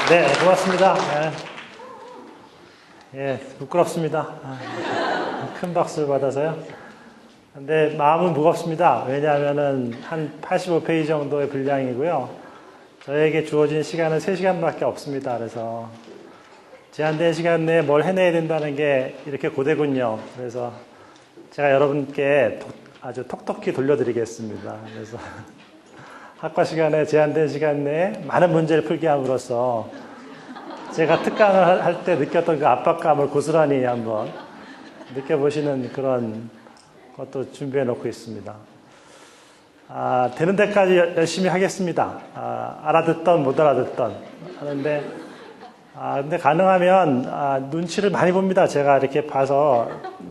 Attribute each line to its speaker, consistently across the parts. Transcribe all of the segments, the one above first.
Speaker 1: 네, 고맙습니다. 예, 부끄럽습니다. 큰 박수를 받아서요. 근데 마음은 무겁습니다. 왜냐하면은 한 85페이지 정도의 분량이고요. 저에게 주어진 시간은 3시간밖에 없습니다. 그래서 제한된 시간 내에 뭘 해내야 된다는 게 이렇게 고되군요. 그래서 제가 여러분께 아주 톡톡히 돌려드리겠습니다. 그래서 학과 시간에 제한된 시간 내에 많은 문제를 풀게 함으로써 제가 특강을 할 때 느꼈던 그 압박감을 고스란히 한번 느껴보시는 그런 것도 준비해 놓고 있습니다. 되는 데까지 열심히 하겠습니다. 알아듣던 못 알아듣던 하는데 근데 가능하면 눈치를 많이 봅니다. 제가 이렇게 봐서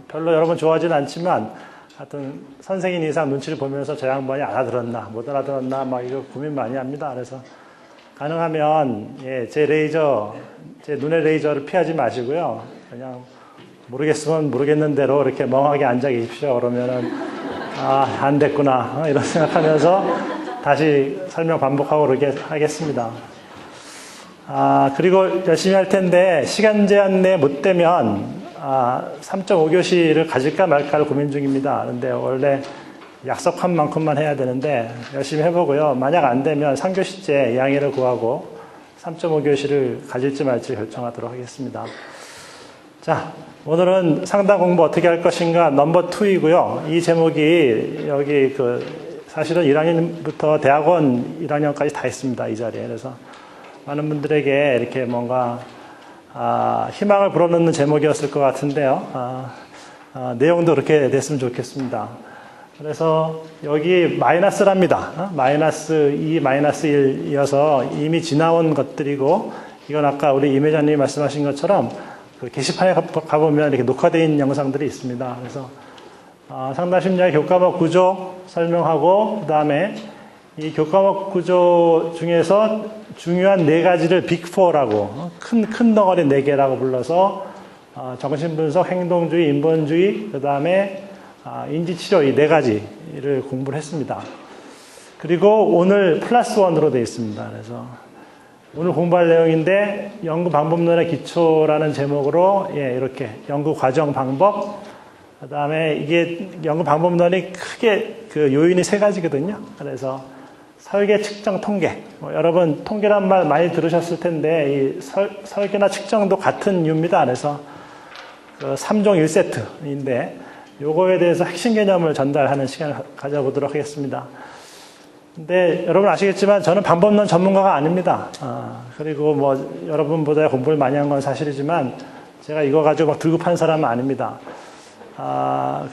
Speaker 1: 별로 여러분 좋아하지는 않지만 하여튼 선생님 이상 눈치를 보면서 저 양반이 알아들었나 못 알아들었나 막 이거 고민 많이 합니다. 그래서 가능하면 제 눈의 레이저를 피하지 마시고요. 그냥 모르겠으면 모르겠는 대로 이렇게 멍하게 앉아 계십시오. 그러면은 안 됐구나 이런 생각하면서 다시 설명 반복하고 그러게 하겠습니다. 그리고 열심히 할 텐데 시간 제한 내에 못 되면 3.5교시를 가질까 말까를 고민 중입니다. 그런데 원래 약속한 만큼만 해야 되는데 열심히 해보고요. 만약 안 되면 3교시째 양해를 구하고 3.5교시를 가질지 말지 결정하도록 하겠습니다. 자, 오늘은 상담 공부 어떻게 할 것인가 넘버 2이고요. 이 제목이 여기 사실은 1학년부터 대학원 1학년까지 다 있습니다. 이 자리에. 그래서 많은 분들에게 이렇게 뭔가 희망을 불어넣는 제목이었을 것 같은데요. 내용도 그렇게 됐으면 좋겠습니다. 그래서 여기 마이너스랍니다. 마이너스 2, 마이너스 1이어서 이미 지나온 것들이고 이건 아까 우리 임 회장님이 말씀하신 것처럼 그 게시판에 가보면 이렇게 녹화되어 있는 영상들이 있습니다. 그래서 상담심리학 교과목 구조 설명하고 그 다음에 이 교과목 구조 중에서 중요한 4가지를 빅4라고 큰 덩어리 4개라고 불러서 정신분석, 행동주의, 인본주의, 그 다음에 인지치료 이 4가지를 공부를 했습니다. 그리고 오늘 플러스 1으로 되어 있습니다. 그래서 오늘 공부할 내용인데 연구 방법론의 기초라는 제목으로 이렇게 연구 과정 방법, 그 다음에 이게 연구 방법론이 크게 그 요인이 3가지거든요. 그래서 설계, 측정, 통계. 여러분 통계란 말 많이 들으셨을 텐데 이 설계나 측정도 같은 이유입니다. 그래서 그 3종 1세트인데 요거에 대해서 핵심 개념을 전달하는 시간을 가져보도록 하겠습니다. 근데 여러분 아시겠지만 저는 방법론 전문가가 아닙니다. 그리고 뭐 여러분보다 공부를 많이 한 건 사실이지만 제가 이거 가지고 막 들고 판 사람은 아닙니다.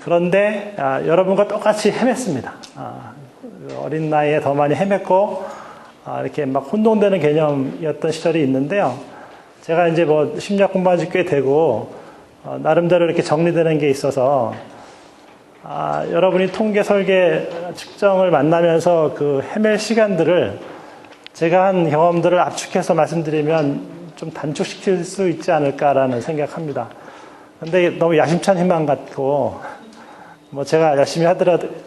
Speaker 1: 그런데 여러분과 똑같이 헤맸습니다. 어린 나이에 더 많이 헤맸고 이렇게 막 혼동되는 개념이었던 시절이 있는데요. 제가 이제 뭐 심리학 공부한 지 꽤 되고 나름대로 이렇게 정리되는 게 있어서 여러분이 통계, 설계, 측정을 만나면서 그 헤맬 시간들을 제가 한 경험들을 압축해서 말씀드리면 좀 단축시킬 수 있지 않을까라는 생각합니다. 근데 너무 야심찬 희망 같고 뭐 제가 열심히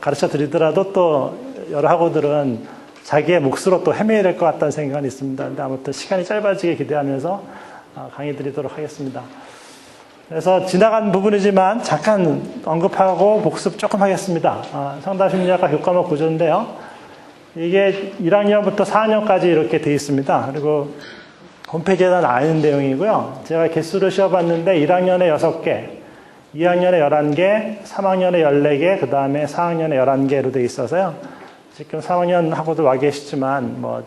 Speaker 1: 가르쳐 드리더라도 또 여러 학우들은 자기의 몫으로 또 헤매야 될 것 같다는 생각은 있습니다. 근데 아무튼 시간이 짧아지게 기대하면서 강의 드리도록 하겠습니다. 그래서 지나간 부분이지만 잠깐 언급하고 복습 조금 하겠습니다. 상담심리학과 교과목 구조인데요. 이게 1학년부터 4학년까지 이렇게 되어 있습니다. 그리고 홈페이지에다 나와 있는 내용이고요. 제가 개수를 쉬어봤는데 1학년에 6개, 2학년에 11개, 3학년에 14개, 그 다음에 4학년에 11개로 되어 있어서요. 지금 3학년 학우들 와 계시지만 뭐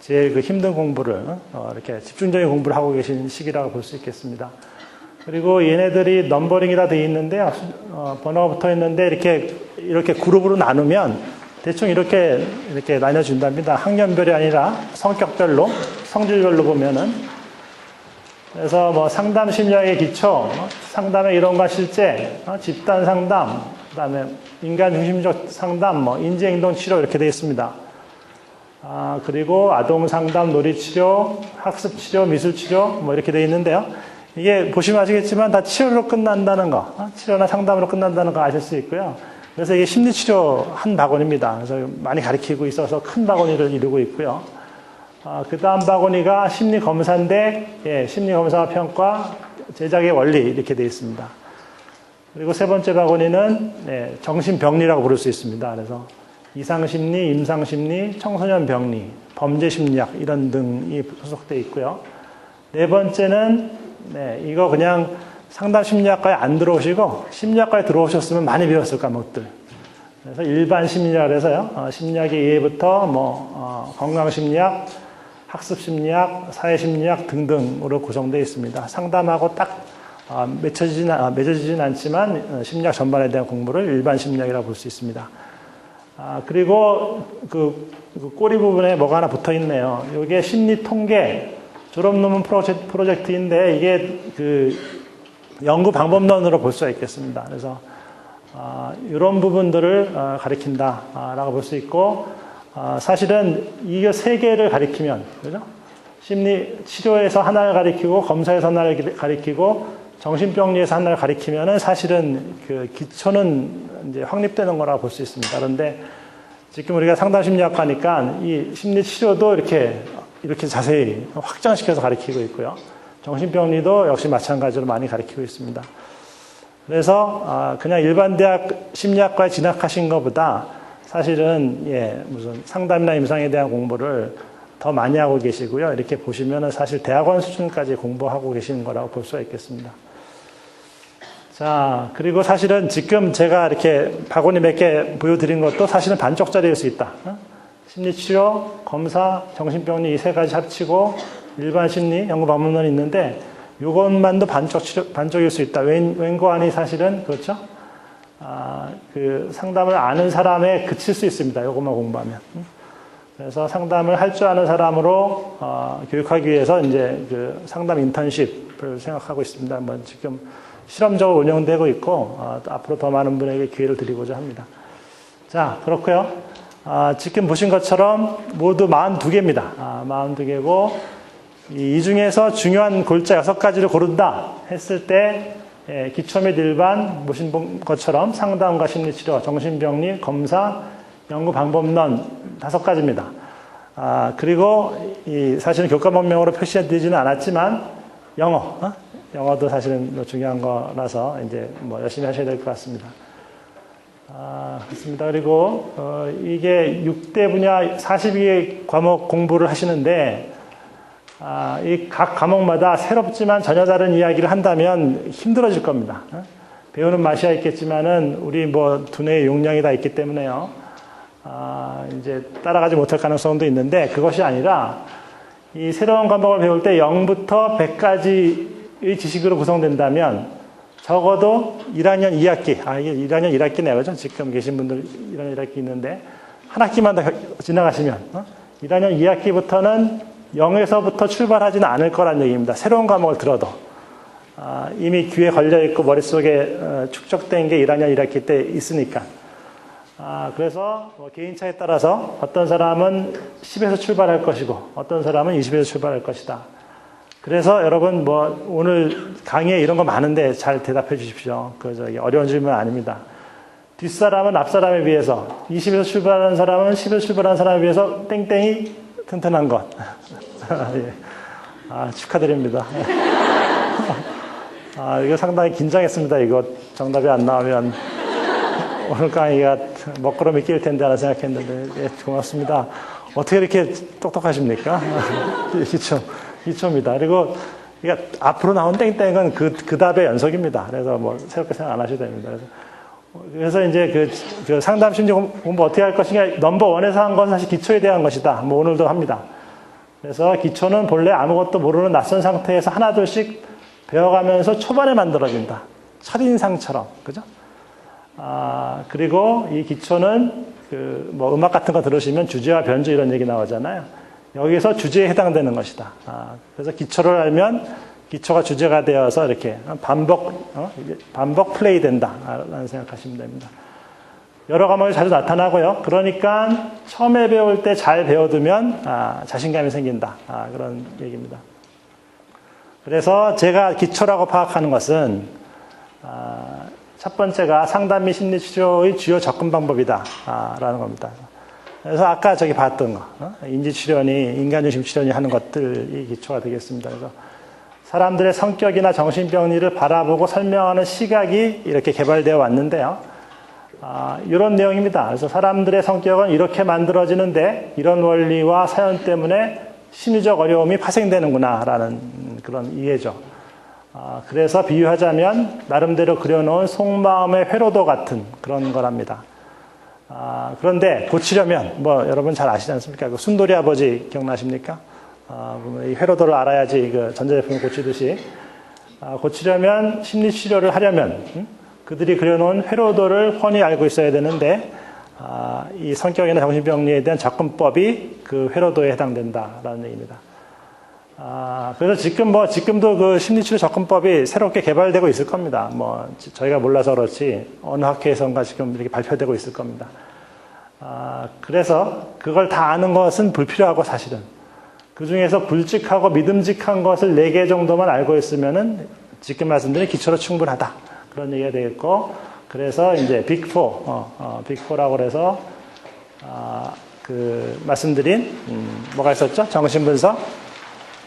Speaker 1: 제일 그 힘든 공부를 이렇게 집중적인 공부를 하고 계신 시기라고 볼 수 있겠습니다. 그리고 얘네들이 넘버링이라 되어 있는데요. 번호가 붙어 있는데 이렇게 그룹으로 나누면 대충 이렇게 나눠준답니다. 학년별이 아니라 성격별로, 성질별로 보면은. 그래서 뭐 상담 심리학의 기초, 상담의 이론과 실제, 집단 상담, 그다음에 인간 중심적 상담, 뭐 인지행동 치료 이렇게 되어 있습니다. 그리고 아동 상담, 놀이 치료, 학습 치료, 미술 치료 뭐 이렇게 되어 있는데요. 이게 보시면 아시겠지만 다 치료로 끝난다는 거, 치료나 상담으로 끝난다는 거 아실 수 있고요. 그래서 이게 심리치료 한 바구니입니다. 그래서 많이 가리키고 있어서 큰 바구니를 이루고 있고요. 그 다음 바구니가 심리검사인데, 예, 심리검사 평가, 제작의 원리, 이렇게 되어 있습니다. 그리고 세 번째 바구니는, 예, 정신병리라고 부를 수 있습니다. 그래서 이상심리, 임상심리, 청소년병리, 범죄심리학, 이런 등이 소속되어 있고요. 네 번째는, 네, 이거 그냥 상담심리학과에 안 들어오시고, 심리학과에 들어오셨으면 많이 배웠을 과목들. 그래서 일반 심리학을 해서요, 심리학의 이해부터 건강심리학, 학습심리학, 사회심리학 등등으로 구성되어 있습니다. 상담하고 딱 맺어지진 않지만 심리학 전반에 대한 공부를 일반 심리학이라고 볼 수 있습니다. 그리고 그 꼬리 부분에 뭐가 하나 붙어 있네요. 이게 심리통계 졸업 논문 프로젝트인데 이게 그 연구 방법론으로 볼 수가 있겠습니다. 그래서 이런 부분들을 가리킨다라고 볼 수 있고, 사실은 이게 세 개를 가리키면, 그죠? 심리 치료에서 하나를 가리키고, 검사에서 하나를 가리키고, 정신병리에서 하나를 가리키면은 사실은 그 기초는 이제 확립되는 거라고 볼 수 있습니다. 그런데 지금 우리가 상담심리학과니까 이 심리 치료도 이렇게 자세히 확장시켜서 가리키고 있고요. 정신병리도 역시 마찬가지로 많이 가리키고 있습니다. 그래서 그냥 일반 대학 심리학과에 진학하신 것보다 사실은 예, 무슨 상담이나 임상에 대한 공부를 더 많이 하고 계시고요. 이렇게 보시면은 사실 대학원 수준까지 공부하고 계시는 거라고 볼 수가 있겠습니다. 자, 그리고 사실은 지금 제가 이렇게 바구니 몇 개 보여드린 것도 사실은 반쪽짜리일 수 있다. 심리치료, 검사, 정신병리 이 세 가지 합치고 일반 심리 연구 방법론이 있는데 이것만도 반쪽일 수 있다. 웬고하니 사실은 그렇죠? 그 상담을 아는 사람에 그칠 수 있습니다. 이것만 공부하면. 그래서 상담을 할 줄 아는 사람으로 교육하기 위해서 이제 그 상담 인턴십을 생각하고 있습니다. 뭐 지금 실험적으로 운영되고 있고 앞으로 더 많은 분에게 기회를 드리고자 합니다. 자, 그렇고요. 지금 보신 것처럼 모두 42개입니다. 42개고 이 중에서 중요한 골자 6가지를 고른다 했을 때 기초 및 일반 보신 것처럼 상담과 심리치료, 정신병리, 검사, 연구 방법론 5가지입니다. 그리고 이 사실은 교과목명으로 표시되지는 않았지만 영어도 사실은 중요한 거라서 이제 뭐 열심히 하셔야 될 것 같습니다. 그렇습니다. 그리고 이게 6대 분야 42개 과목 공부를 하시는데 이 각 과목마다 새롭지만 전혀 다른 이야기를 한다면 힘들어질 겁니다. 배우는 맛이야 있겠지만은 우리 뭐 두뇌의 용량이 다 있기 때문에요. 이제 따라가지 못할 가능성도 있는데 그것이 아니라 이 새로운 과목을 배울 때 0부터 100까지의 지식으로 구성된다면 적어도 1학년 2학기, 이게 1학년 1학기네요. 그죠? 지금 계신 분들 1학년 1학기 있는데 한 학기만 더 지나가시면 1학년 2학기부터는 0에서부터 출발하지는 않을 거란 얘기입니다. 새로운 과목을 들어도. 이미 귀에 걸려있고 머릿속에 축적된 게 1학년 1학기 때 있으니까. 그래서 뭐 개인차에 따라서 어떤 사람은 10에서 출발할 것이고 어떤 사람은 20에서 출발할 것이다. 그래서 여러분 뭐 오늘 강의에 이런 거 많은데 잘 대답해 주십시오. 어려운 질문 아닙니다. 뒷사람은 앞사람에 비해서 20에서 출발하는 사람은 10에서 출발하는 사람에 비해서 땡땡이 튼튼한 것. 예. 축하드립니다. 이거 상당히 긴장했습니다. 이거 정답이 안 나오면 오늘 강의가 먹구름이 낄 텐데 하나 생각했는데 예, 고맙습니다. 어떻게 이렇게 똑똑하십니까? 기초입니다. 그리고 앞으로 나온 땡땡은 그 답의 연속입니다. 그래서 뭐 새롭게 생각 안 하셔도 됩니다. 그래서 이제 그 상담 심리 공부 어떻게 할 것인가 넘버 원에서 한 건 사실 기초에 대한 것이다. 뭐 오늘도 합니다. 그래서 기초는 본래 아무것도 모르는 낯선 상태에서 하나둘씩 배워가면서 초반에 만들어진다. 첫인상처럼. 그죠? 그리고 이 기초는 뭐 음악 같은 거 들으시면 주제와 변주 이런 얘기 나오잖아요. 여기서 주제에 해당되는 것이다. 그래서 기초를 알면 기초가 주제가 되어서 이렇게 반복 플레이 된다. 라는 생각하시면 됩니다. 여러 과목이 자주 나타나고요. 그러니까 처음에 배울 때 잘 배워두면 자신감이 생긴다. 그런 얘기입니다. 그래서 제가 기초라고 파악하는 것은 첫 번째가 상담 및 심리치료의 주요 접근 방법이다. 라는 겁니다. 그래서 아까 저기 봤던 거, 인지출현이, 인간중심 출현이 하는 것들이 기초가 되겠습니다. 그래서 사람들의 성격이나 정신병리를 바라보고 설명하는 시각이 이렇게 개발되어 왔는데요. 이런 내용입니다. 그래서 사람들의 성격은 이렇게 만들어지는데 이런 원리와 사연 때문에 심리적 어려움이 파생되는구나 라는 그런 이해죠. 그래서 비유하자면 나름대로 그려놓은 속마음의 회로도 같은 그런 거랍니다. 그런데 고치려면 뭐 여러분 잘 아시지 않습니까? 그 순돌이 아버지 기억나십니까? 이 회로도를 알아야지 그 전자제품을 고치듯이 고치려면 심리치료를 하려면 그들이 그려놓은 회로도를 훤히 알고 있어야 되는데 이 성격이나 정신병리에 대한 접근법이 그 회로도에 해당된다라는 얘기입니다. 그래서 지금도 그 심리치료 접근법이 새롭게 개발되고 있을 겁니다. 뭐, 저희가 몰라서 그렇지, 어느 학회에선가 지금 이렇게 발표되고 있을 겁니다. 그래서 그걸 다 아는 것은 불필요하고 사실은. 그 중에서 굵직하고 믿음직한 것을 4개 정도만 알고 있으면은 지금 말씀드린 기초로 충분하다. 그런 얘기가 되겠고, 그래서 이제 빅4, 빅4라고 그래서, 그, 말씀드린, 뭐가 있었죠? 정신분석.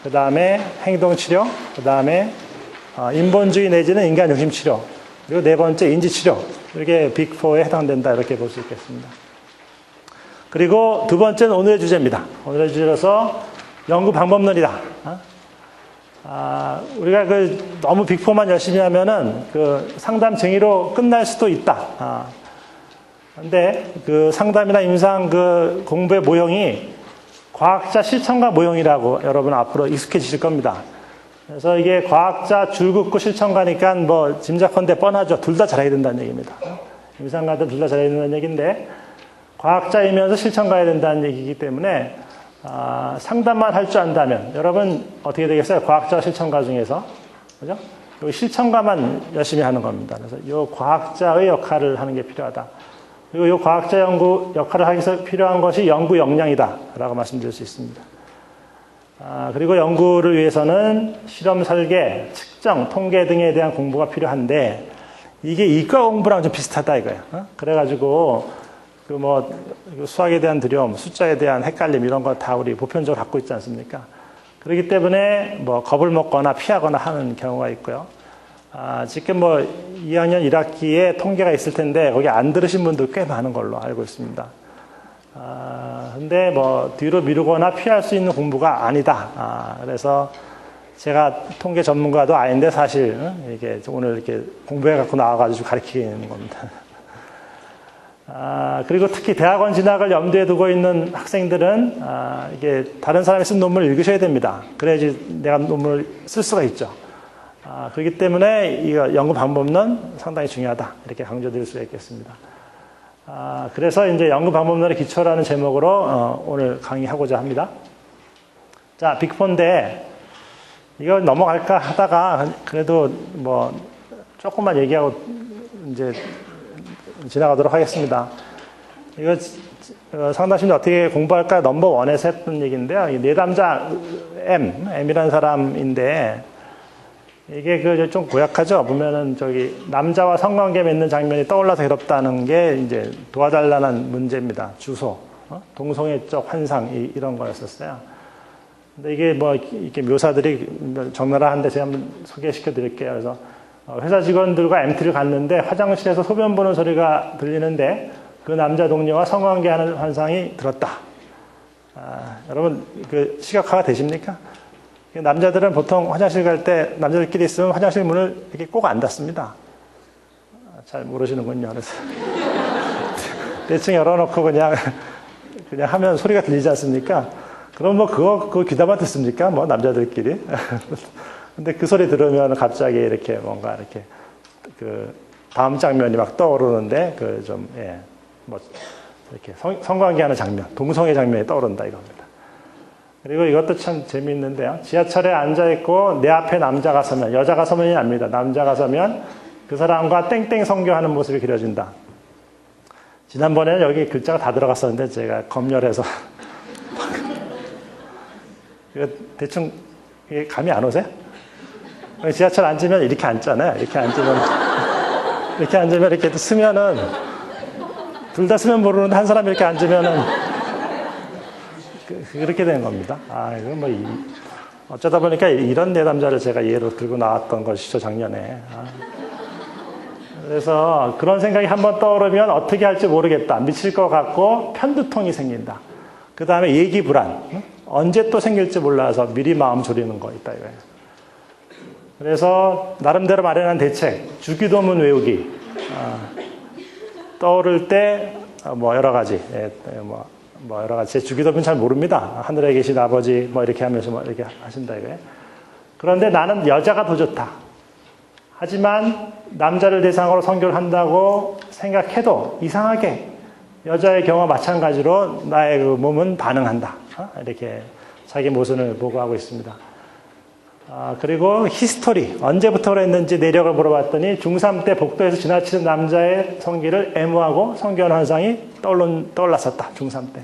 Speaker 1: 그 다음에 행동치료, 그 다음에 인본주의 내지는 인간중심치료, 그리고 4번째 인지치료. 이렇게 빅4에 해당된다 이렇게 볼 수 있겠습니다. 그리고 2번째는 오늘의 주제입니다. 오늘의 주제로서 연구 방법론이다. 우리가 너무 빅4만 열심히 하면은 그 상담 쟁의로 끝날 수도 있다. 근데 그 상담이나 임상 그 공부의 모형이 과학자 실천과 모형이라고 여러분 앞으로 익숙해지실 겁니다. 그래서 이게 과학자 줄 긋고 실천가니까 뭐 짐작컨대 뻔하죠. 둘 다 잘해야 된다는 얘기입니다. 임상가들 둘 다 잘해야 된다는 얘기인데 과학자이면서 실천가야 된다는 얘기이기 때문에 상담만 할 줄 안다면 여러분 어떻게 되겠어요? 과학자와 실천가 중에서 그죠? 여기 실천가만 열심히 하는 겁니다. 그래서 이 과학자의 역할을 하는 게 필요하다. 그리고 이 과학자 연구 역할을 하기 위해서 필요한 것이 연구 역량이다라고 말씀드릴 수 있습니다. 그리고 연구를 위해서는 실험 설계, 측정, 통계 등에 대한 공부가 필요한데 이게 이과 공부랑 좀 비슷하다 이거예요. 그래가지고 그 뭐 수학에 대한 두려움, 숫자에 대한 헷갈림 이런 거 다 우리 보편적으로 갖고 있지 않습니까? 그렇기 때문에 뭐 겁을 먹거나 피하거나 하는 경우가 있고요. 지금 뭐 2학년 1학기에 통계가 있을 텐데 거기 안 들으신 분들 꽤 많은 걸로 알고 있습니다. 근데 뭐 뒤로 미루거나 피할 수 있는 공부가 아니다. 그래서 제가 통계 전문가도 아닌데 사실 이게 오늘 이렇게 공부해 갖고 나와가지고 가르치는 겁니다. 그리고 특히 대학원 진학을 염두에 두고 있는 학생들은 이게 다른 사람이 쓴 논문을 읽으셔야 됩니다. 그래야지 내가 논문을 쓸 수가 있죠. 그렇기 때문에 이 연구 방법론 상당히 중요하다. 이렇게 강조드릴 수 있겠습니다. 그래서 이제 연구 방법론의 기초라는 제목으로 오늘 강의하고자 합니다. 자, 빅4인데 이걸 넘어갈까 하다가 그래도 뭐 조금만 얘기하고 이제 지나가도록 하겠습니다. 이거 상담심리 어떻게 공부할까 넘버1에서 했던 얘기인데요. 내담자 M이라는 사람인데 이게 그 좀 고약하죠. 보면은 저기 남자와 성관계 맺는 장면이 떠올라서 괴롭다는 게 이제 도와달라는 문제입니다. 주소, 동성애적 환상 이런 거였었어요. 근데 이게 뭐 이렇게 묘사들이 적나라한데 제가 한번 소개시켜 드릴게요. 그래서 회사 직원들과 MT를 갔는데 화장실에서 소변 보는 소리가 들리는데 그 남자 동료와 성관계하는 환상이 들었다. 여러분 그 시각화가 되십니까? 남자들은 보통 화장실 갈 때 남자들끼리 있으면 화장실 문을 이렇게 꼭 안 닫습니다. 잘 모르시는군요. 그래서 대충 열어놓고 그냥 하면 소리가 들리지 않습니까? 그럼 뭐 그거 귀담아 듣습니까? 뭐 남자들끼리. 근데 그 소리 들으면 갑자기 이렇게 뭔가 이렇게 그 다음 장면이 막 떠오르는데 그 좀 뭐 이렇게 성관계하는 장면, 동성애 장면이 떠오른다 이겁니다. 그리고 이것도 참 재미있는데요. 지하철에 앉아있고 내 앞에 남자가 서면, 여자가 서면이 아닙니다. 남자가 서면 그 사람과 땡땡 성교하는 모습이 그려진다. 지난번에는 여기 글자가 다 들어갔었는데 제가 검열해서 이거 대충 이게 감이 안 오세요? 지하철 앉으면 이렇게 앉잖아요. 이렇게 앉으면 이렇게 쓰면은 둘 다 쓰면 모르는데 한 사람이 이렇게 앉으면은 그렇게 된 겁니다. 이건 뭐, 어쩌다 보니까 이런 내담자를 제가 예로 들고 나왔던 것이죠, 작년에. 그래서 그런 생각이 한번 떠오르면 어떻게 할지 모르겠다. 미칠 것 같고 편두통이 생긴다. 그 다음에 예기 불안. 언제 또 생길지 몰라서 미리 마음 졸이는 거 있다 이거예요. 그래서 나름대로 마련한 대책, 주기도문 외우기. 떠오를 때 뭐 여러 가지, 뭐 여러 가지. 제 주기도문 잘 모릅니다. 하늘에 계신 아버지 뭐 이렇게 하면서 뭐 이렇게 하신다 이거예요. 그런데 나는 여자가 더 좋다. 하지만 남자를 대상으로 선교를 한다고 생각해도 이상하게 여자의 경우와 마찬가지로 나의 그 몸은 반응한다. 이렇게 자기 모습을 보고하고 있습니다. 그리고 히스토리, 언제부터 그랬는지 내력을 물어봤더니 중3 때 복도에서 지나치는 남자의 성기를 애무하고 성견 환상이 떠올랐었다. 중3 때.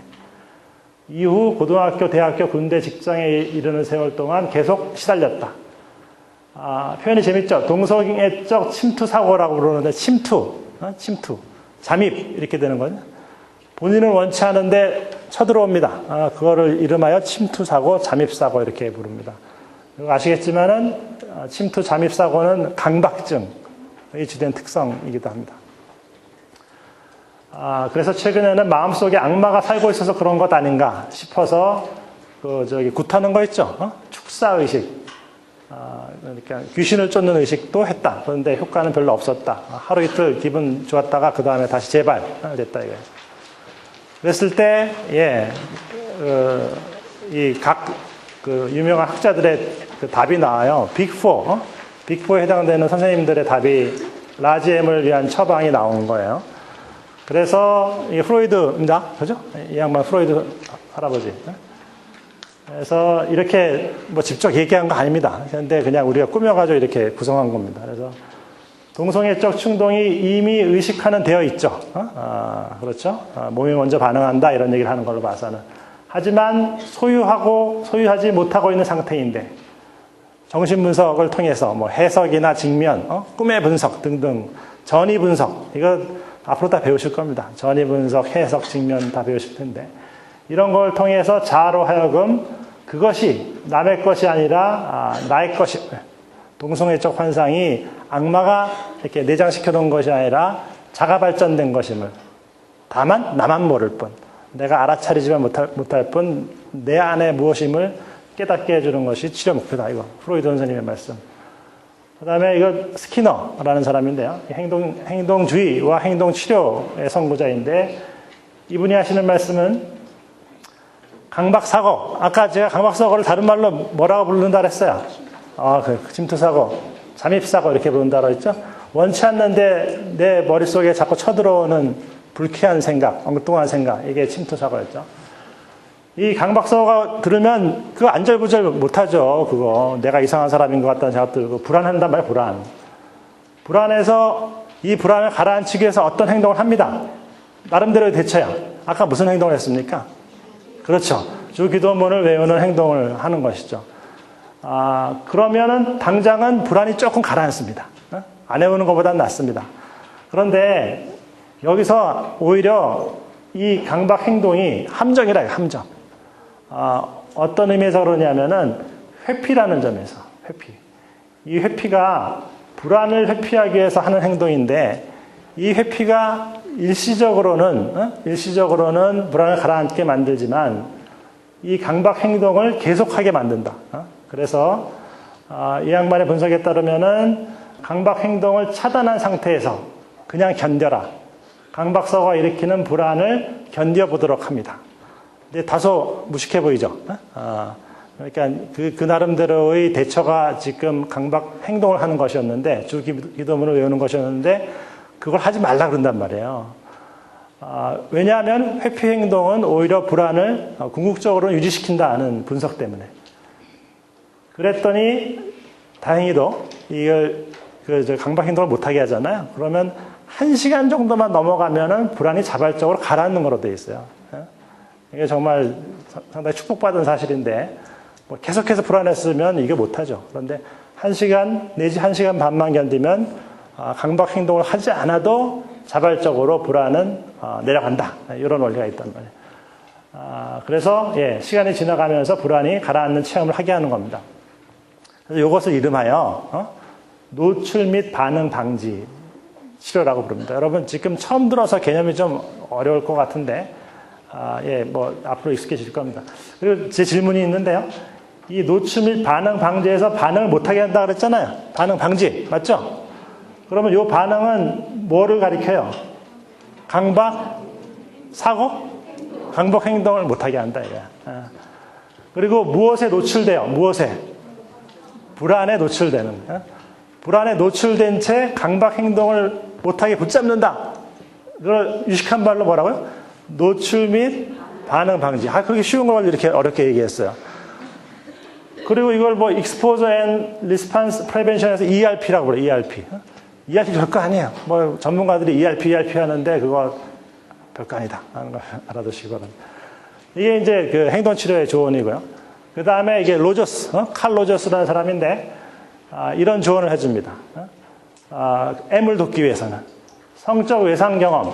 Speaker 1: 이후 고등학교, 대학교, 군대, 직장에 이르는 세월 동안 계속 시달렸다. 표현이 재밌죠? 동성애적 침투 사고라고 부르는데 침투, 잠입 이렇게 되는 거죠. 본인은 원치 않은데 쳐들어옵니다. 그거를 이름하여 침투 사고, 잠입 사고 이렇게 부릅니다. 아시겠지만은 침투 잠입 사고는 강박증의 주된 특성이기도 합니다. 그래서 최근에는 마음속에 악마가 살고 있어서 그런 것 아닌가 싶어서 굿하는 거 있죠? 축사 의식. 그러니까 귀신을 쫓는 의식도 했다. 그런데 효과는 별로 없었다. 하루 이틀 기분 좋았다가 그 다음에 다시 재발됐다 이거예요. 그랬을 때, 유명한 학자들의 그 답이 나와요. 빅4, 빅4에 해당되는 선생님들의 답이 라지엠을 위한 처방이 나온 거예요. 그래서 이 프로이드입니다. 그죠? 이 양반 프로이드 할아버지. 그래서 이렇게 뭐 직접 얘기한 거 아닙니다. 그런데 그냥 우리가 꾸며가지고 이렇게 구성한 겁니다. 그래서 동성애적 충동이 이미 의식화는 되어 있죠. 그렇죠? 몸이 먼저 반응한다 이런 얘기를 하는 걸로 봐서는. 하지만 소유하지 못하고 있는 상태인데 정신분석을 통해서 뭐 해석이나 직면, 꿈의 분석 등등 전이 분석 이거 앞으로 다 배우실 겁니다. 전이 분석, 해석, 직면 다 배우실 텐데 이런 걸 통해서 자아로 하여금 그것이 남의 것이 아니라 나의 것이 동성애적 환상이 악마가 이렇게 내장시켜 놓은 것이 아니라 자가 발전된 것임을 다만 나만 모를 뿐 내가 알아차리지만 못할 뿐 내 안에 무엇임을 깨닫게 해주는 것이 치료 목표다. 이거 프로이드 선생님의 말씀. 그 다음에 이거 스키너라는 사람인데요. 행동주의와 행동치료의 선구자인데 이분이 하시는 말씀은 강박사고, 아까 제가 강박사고를 다른 말로 뭐라고 부른다 그랬어요? 침투사고, 잠입사고 이렇게 부른다고 했죠? 원치 않는데 내 머릿속에 자꾸 쳐들어오는 불쾌한 생각, 엉뚱한 생각, 이게 침투사고였죠. 이 강박사고가 들으면 그거 안절부절 못하죠. 그거 내가 이상한 사람인 것 같다는 생각 들고 불안한단 말이에요. 불안해서 이 불안을 가라앉히기 위해서 어떤 행동을 합니다. 나름대로의 대처야. 아까 무슨 행동을 했습니까? 그렇죠. 주기도문을 외우는 행동을 하는 것이죠. 그러면은 당장은 불안이 조금 가라앉습니다. 안 외우는 것보다는 낫습니다. 그런데 여기서 오히려 이 강박 행동이 함정이라요. 함정. 어떤 의미에서 그러냐면은 회피라는 점에서 이 회피가 불안을 회피하기 위해서 하는 행동인데 이 회피가 일시적으로는 불안을 가라앉게 만들지만 이 강박 행동을 계속하게 만든다. 그래서 이 양반의 분석에 따르면은 강박 행동을 차단한 상태에서 그냥 견뎌라. 강박사고가 일으키는 불안을 견뎌보도록 합니다. 근데 다소 무식해 보이죠? 그러니까 그 나름대로의 대처가 지금 강박 행동을 하는 것이었는데, 주기도문을 외우는 것이었는데, 그걸 하지 말라 그런단 말이에요. 왜냐하면 회피 행동은 오히려 불안을 궁극적으로 유지시킨다는 분석 때문에. 그랬더니, 다행히도 이걸 강박 행동을 못하게 하잖아요. 그러면 1시간 정도만 넘어가면은 불안이 자발적으로 가라앉는 거로 되어 있어요. 이게 정말 상당히 축복받은 사실인데, 뭐 계속해서 불안했으면 이게 못하죠. 그런데 1시간 내지 1시간 반만 견디면 강박 행동을 하지 않아도 자발적으로 불안은 내려간다. 이런 원리가 있단 그래서 시간이 지나가면서 불안이 가라앉는 체험을 하게 하는 겁니다. 그래서 이것을 이름하여 노출 및 반응 방지 치료라고 부릅니다. 여러분 지금 처음 들어서 개념이 좀 어려울 것 같은데 뭐 앞으로 익숙해질 겁니다. 그리고 제 질문이 있는데요. 이 노출 및 반응 방지에서 반응을 못하게 한다 그랬잖아요. 반응 방지 맞죠? 그러면 이 반응은 뭐를 가리켜요? 강박, 사고, 강박 행동을 못하게 한다 이거야. 그리고 무엇에 노출돼요? 무엇에? 불안에 노출되는. 불안에 노출된 채 강박 행동을 못하게 붙잡는다. 그걸 유식한 말로 뭐라고요? 노출 및 반응 방지. 그렇게 쉬운 걸 이렇게 어렵게 얘기했어요. 그리고 이걸 뭐 Exposure and Response Prevention에서 ERP라고 그래요. ERP. ERP 별거 아니에요. 뭐 전문가들이 ERP 하는데 그거 별거 아니다 하는 걸 알아두시기 바랍니다. 이게 이제 그 행동치료의 조언이고요. 그 다음에 이게 로저스, 칼 로저스라는 사람인데 이런 조언을 해줍니다. M을 돕기 위해서는 성적 외상 경험,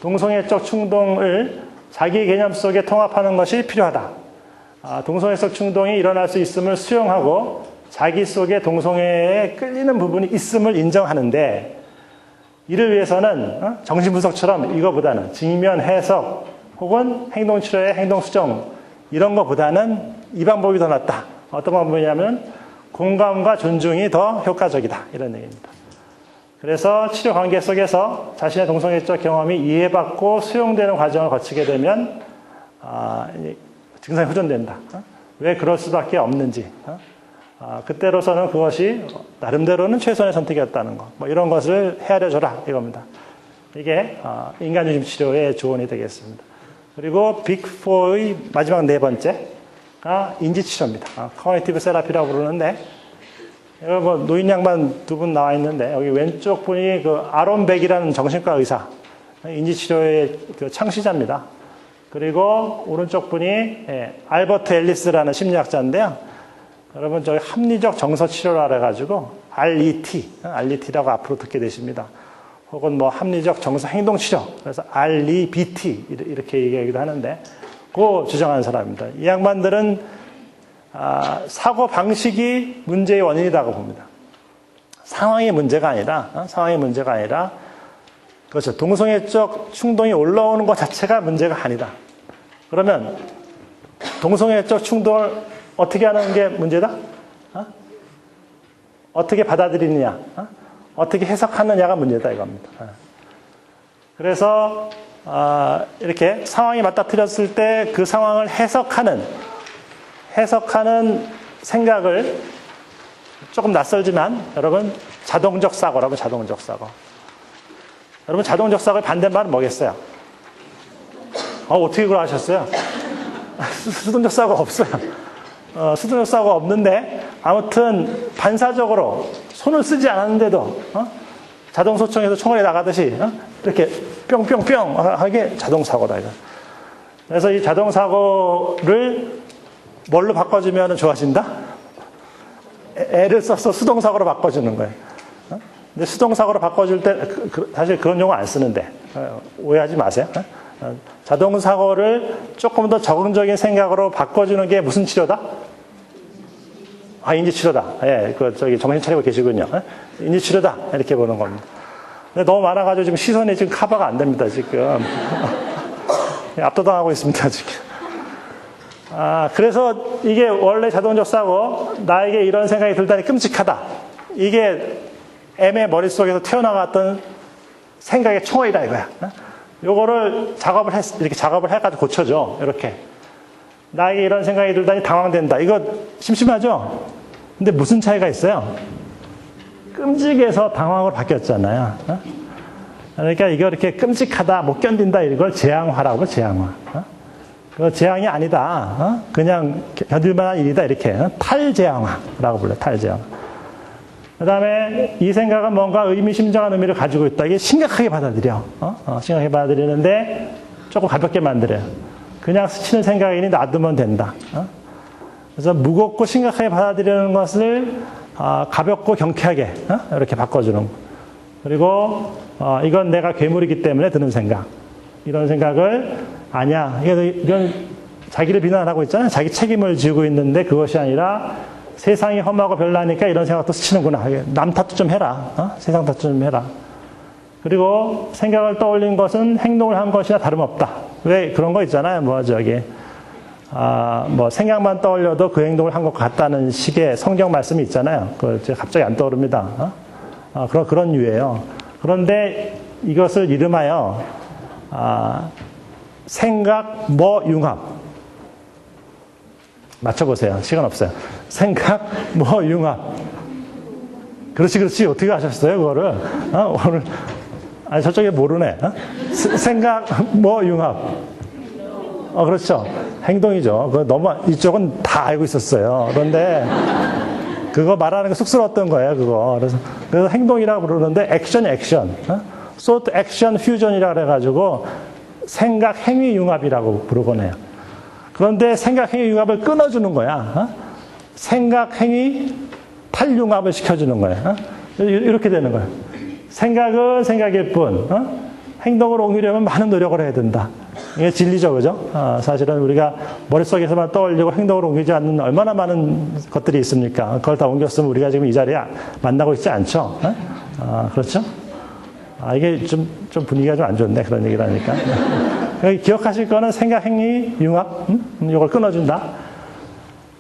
Speaker 1: 동성애적 충동을 자기 개념 속에 통합하는 것이 필요하다. 동성애적 충동이 일어날 수 있음을 수용하고 자기 속에 동성애에 끌리는 부분이 있음을 인정하는데 이를 위해서는 정신분석처럼 이거보다는 직면 해석 혹은 행동치료의 행동수정 이런 것보다는 이 방법이 더 낫다. 어떤 방법이냐면 공감과 존중이 더 효과적이다. 이런 얘기입니다. 그래서 치료 관계 속에서 자신의 동성애적 경험이 이해받고 수용되는 과정을 거치게 되면 증상이 호전된다. 왜 그럴 수밖에 없는지. 그때로서는 그것이 나름대로는 최선의 선택이었다는 것. 뭐 이런 것을 헤아려줘라 이겁니다. 이게 인간중심 치료의 조언이 되겠습니다. 그리고 빅4의 마지막 네 번째가 인지치료입니다. 커그니티브 세라피라고 부르는데 여기 뭐 노인 양반 두 분 나와 있는데 여기 왼쪽 분이 그 아론 백이라는 정신과 의사 인지치료의 그 창시자입니다. 그리고 오른쪽 분이 알버트 앨리스라는 심리학자인데요. 여러분 저희 합리적 정서 치료라 해가지고 RET라고 앞으로 듣게 되십니다. 혹은 뭐 합리적 정서 행동 치료 그래서 REBT 이렇게 얘기하기도 하는데 그 주장하는 사람입니다. 이 양반들은 사고 방식이 문제의 원인이라고 봅니다. 상황이 문제가 아니라 그렇죠. 동성애적 충동이 올라오는 것 자체가 문제가 아니다. 그러면 동성애적 충동을 어떻게 하는 게 문제다? 어떻게 받아들이느냐? 어떻게 해석하느냐가 문제다 이겁니다. 그래서 이렇게 상황이 맞닥뜨렸을 때 그 상황을 해석하는 생각을 조금 낯설지만 여러분 자동적 사고라고 자동적 사고. 여러분 자동적 사고의 반대말은 뭐겠어요? 어떻게 그걸 아셨어요? 수동적 사고가 없어요. 수동적 사고가 없는데 아무튼 반사적으로 손을 쓰지 않았는데도 자동 소총에서 총알이 나가듯이 이렇게 뿅뿅뿅 하게 자동 사고다 이거. 그래서 이 자동 사고를 뭘로 바꿔주면 좋아진다? 애를 써서 수동 사고로 바꿔주는 거예요. 근데 수동 사고로 바꿔줄 때 사실 그런 용어 안 쓰는데 오해하지 마세요. 자동 사고를 조금 더 적응적인 생각으로 바꿔주는 게 무슨 치료다? 인지치료다. 정신 차리고 계시군요. 인지치료다. 이렇게 보는 겁니다. 근데 너무 많아가지고 지금 시선이 지금 커버가 안 됩니다, 지금. 압도당하고 있습니다, 지금. 그래서 이게 원래 자동적 사고, 나에게 이런 생각이 들다니 끔찍하다. 이게 M의 머릿속에서 튀어나갔던 생각의 총알이다, 이거야. 요거를 이렇게 작업을 해가지고 고쳐줘. 이렇게. 나에게 이런 생각이 들다니 당황된다. 이거 심심하죠? 근데 무슨 차이가 있어요? 끔찍해서 당황으로 바뀌었잖아요. 그러니까 이거 이렇게 끔찍하다, 못 견딘다, 이걸 재앙화라고, 재앙화. 그거 재앙이 아니다. 그냥 견딜만한 일이다, 이렇게. 탈재앙화라고 불러요, 탈재앙화. 그 다음에 이 생각은 뭔가 의미심장한 의미를 가지고 있다. 이게 심각하게 받아들여. 심각하게 받아들이는데 조금 가볍게 만들어요. 그냥 스치는 생각이니 놔두면 된다. 그래서 무겁고 심각하게 받아들이는 것을 가볍고 경쾌하게 이렇게 바꿔주는 거. 그리고 이건 내가 괴물이기 때문에 드는 생각. 이런 생각을 아니야. 이건 자기를 비난하고 있잖아요. 자기 책임을 지고 있는데 그것이 아니라 세상이 험하고 별나니까 이런 생각도 스치는구나. 남 탓도 좀 해라. 세상 탓도 좀 해라. 그리고 생각을 떠올린 것은 행동을 한 것이나 다름없다. 왜 그런 거 있잖아요. 뭐 생각만 떠올려도 그 행동을 한 것 같다는 식의 성경 말씀이 있잖아요. 그거 갑자기 안 떠오릅니다. 그런 유예요. 그런데 이것을 이름하여 생각 뭐 융합. 맞춰보세요. 시간 없어요. 생각 뭐 융합. 그렇지. 어떻게 하셨어요, 그거를? 오늘 아니 저쪽에 모르네. 생각 뭐 융합. 그렇죠. 행동이죠. 너무 이쪽은 다 알고 있었어요. 그런데 그거 말하는 게 쑥스러웠던 거예요, 그거. 그래서 행동이라고 부르는데 액션. 소트 액션 퓨전이라고 그래가지고 생각 행위 융합이라고 부르곤 해요. 그런데 생각 행위 융합을 끊어주는 거야. 생각 행위 탈융합을 시켜주는 거야. 이렇게 되는 거야. 생각은 생각일 뿐, 행동으로 옮기려면 많은 노력을 해야 된다. 이게 진리죠, 그죠? 사실은 우리가 머릿속에서만 떠올리고 행동으로 옮기지 않는 얼마나 많은 것들이 있습니까? 그걸 다 옮겼으면 우리가 지금 이 자리에 만나고 있지 않죠? 그렇죠? 이게 좀 분위기가 좀 안 좋네, 그런 얘기를 하니까. 기억하실 거는 생각, 행위, 융합, 이걸 끊어준다.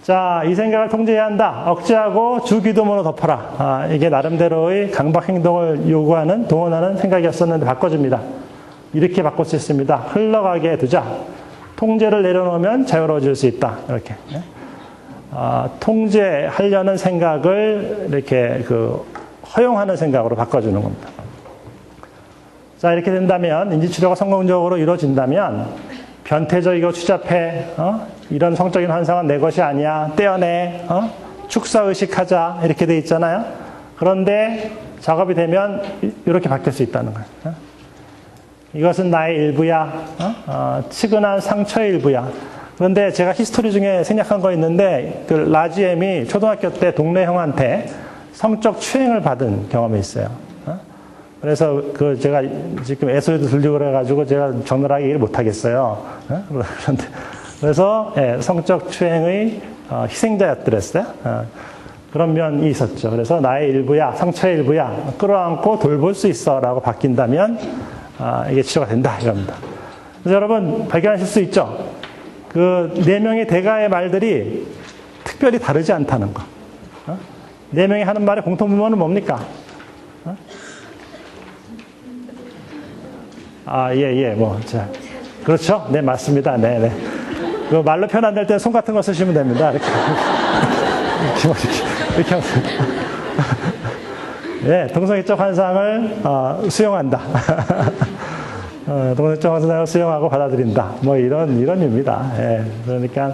Speaker 1: 자, 이 생각을 통제해야 한다. 억제하고 주기도문으로 덮어라. 이게 나름대로의 강박 행동을 요구하는, 동원하는 생각이었었는데 바꿔줍니다. 이렇게 바꿀 수 있습니다. 흘러가게 두자. 통제를 내려놓으면 자유로워질 수 있다. 이렇게. 통제하려는 생각을 이렇게 허용하는 생각으로 바꿔주는 겁니다. 자, 이렇게 된다면, 인지치료가 성공적으로 이루어진다면, 변태적이고 추잡해, 이런 성적인 환상은 내 것이 아니야, 떼어내, 축사의식하자, 이렇게 돼 있잖아요. 그런데 작업이 되면 이렇게 바뀔 수 있다는 거예요. 이것은 나의 일부야, 치근한 상처의 일부야. 그런데 제가 히스토리 중에 생략한 거 있는데, 그 라지엠이 초등학교 때 동네 형한테 성적 추행을 받은 경험이 있어요. 그래서 제가 지금 애소리도 들리고 그래가지고 제가 적나라하게 얘기를 못 하겠어요. 그래서 성적 추행의 희생자였더랬어요. 그런 면이 있었죠. 그래서 나의 일부야, 상처의 일부야, 끌어안고 돌볼 수 있어라고 바뀐다면 이게 치료가 된다 이겁니다. 그래서 여러분 발견하실 수 있죠. 그 네 명의 대가의 말들이 특별히 다르지 않다는 거. 네 명이 하는 말의 공통분모는 뭡니까? 자. 그렇죠? 네, 맞습니다. 네. 그 말로 표현 안 될 때 손 같은 거 쓰시면 됩니다. 이렇게 하면. 네, 동성애적 환상을, 수용한다. 동성애적 환상을 수용하고 받아들인다. 이런 의미입니다. 예, 그러니까,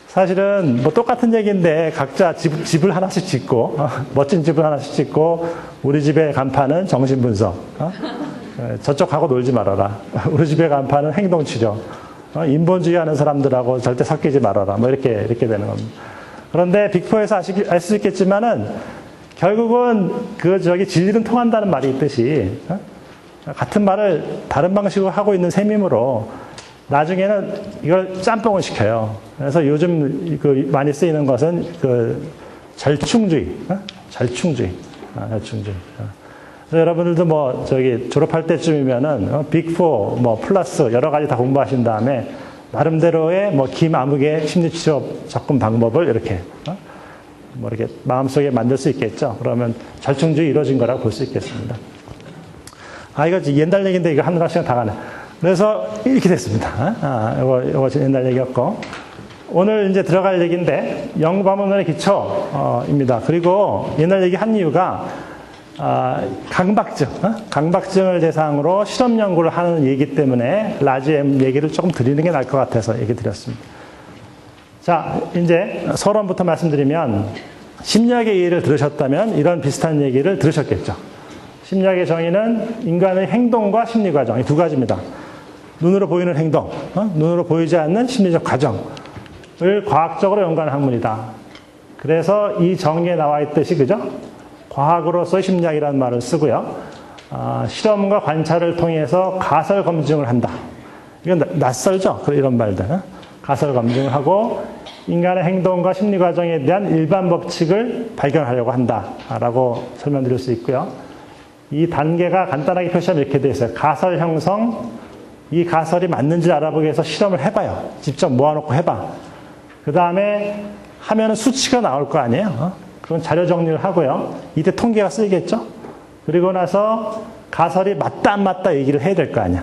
Speaker 1: 사실은 똑같은 얘기인데, 각자 집을 하나씩 짓고, 멋진 집을 하나씩 짓고, 우리 집의 간판은 정신분석. 저쪽하고 놀지 말아라. 우리 집에 간판은 행동치료. 인본주의 하는 사람들하고 절대 섞이지 말아라. 이렇게 되는 겁니다. 그런데 빅4에서 알 수 있겠지만은, 결국은 진리는 통한다는 말이 있듯이, 같은 말을 다른 방식으로 하고 있는 셈이므로, 나중에는 이걸 짬뽕을 시켜요. 그래서 요즘 많이 쓰이는 것은 절충주의. 절충주의. 그래서 여러분들도 졸업할 때쯤이면은, 빅4, 플러스 여러 가지 다 공부하신 다음에, 나름대로의 김아무개 심리치료 접근 방법을 이렇게, 이렇게 마음속에 만들 수 있겠죠. 그러면 절충주의 이루어진 거라고 볼 수 있겠습니다. 이거 옛날 얘기인데 이거 한두 시간 다 가네. 그래서 이렇게 됐습니다. 이거 옛날 얘기였고. 오늘 이제 들어갈 얘기인데, 영구방법론의 기초입니다. 그리고 옛날 얘기 한 이유가, 강박증을 대상으로 실험 연구를 하는 얘기 때문에 라지엠 얘기를 조금 드리는 게 나을 것 같아서 얘기 드렸습니다. 자, 이제 서론부터 말씀드리면, 심리학의 예를 들으셨다면 이런 비슷한 얘기를 들으셨겠죠. 심리학의 정의는 인간의 행동과 심리 과정, 이 두 가지입니다. 눈으로 보이는 행동, 눈으로 보이지 않는 심리적 과정을 과학적으로 연구하는 학문이다. 그래서 이 정의에 나와 있듯이, 그죠? 과학으로서의 심리학이라는 말을 쓰고요. 실험과 관찰을 통해서 가설 검증을 한다. 이건 낯설죠? 이런 말들. 가설 검증을 하고 인간의 행동과 심리 과정에 대한 일반 법칙을 발견하려고 한다라고 설명드릴 수 있고요. 이 단계가 간단하게 표시하면 이렇게 되어 있어요. 가설 형성, 이 가설이 맞는지 알아보기 위해서 실험을 해봐요. 직접 모아놓고 해봐. 그 다음에 하면은 수치가 나올 거 아니에요. 그건 자료 정리를 하고요. 이때 통계가 쓰이겠죠. 그리고 나서 가설이 맞다 안 맞다 얘기를 해야 될 거 아니야.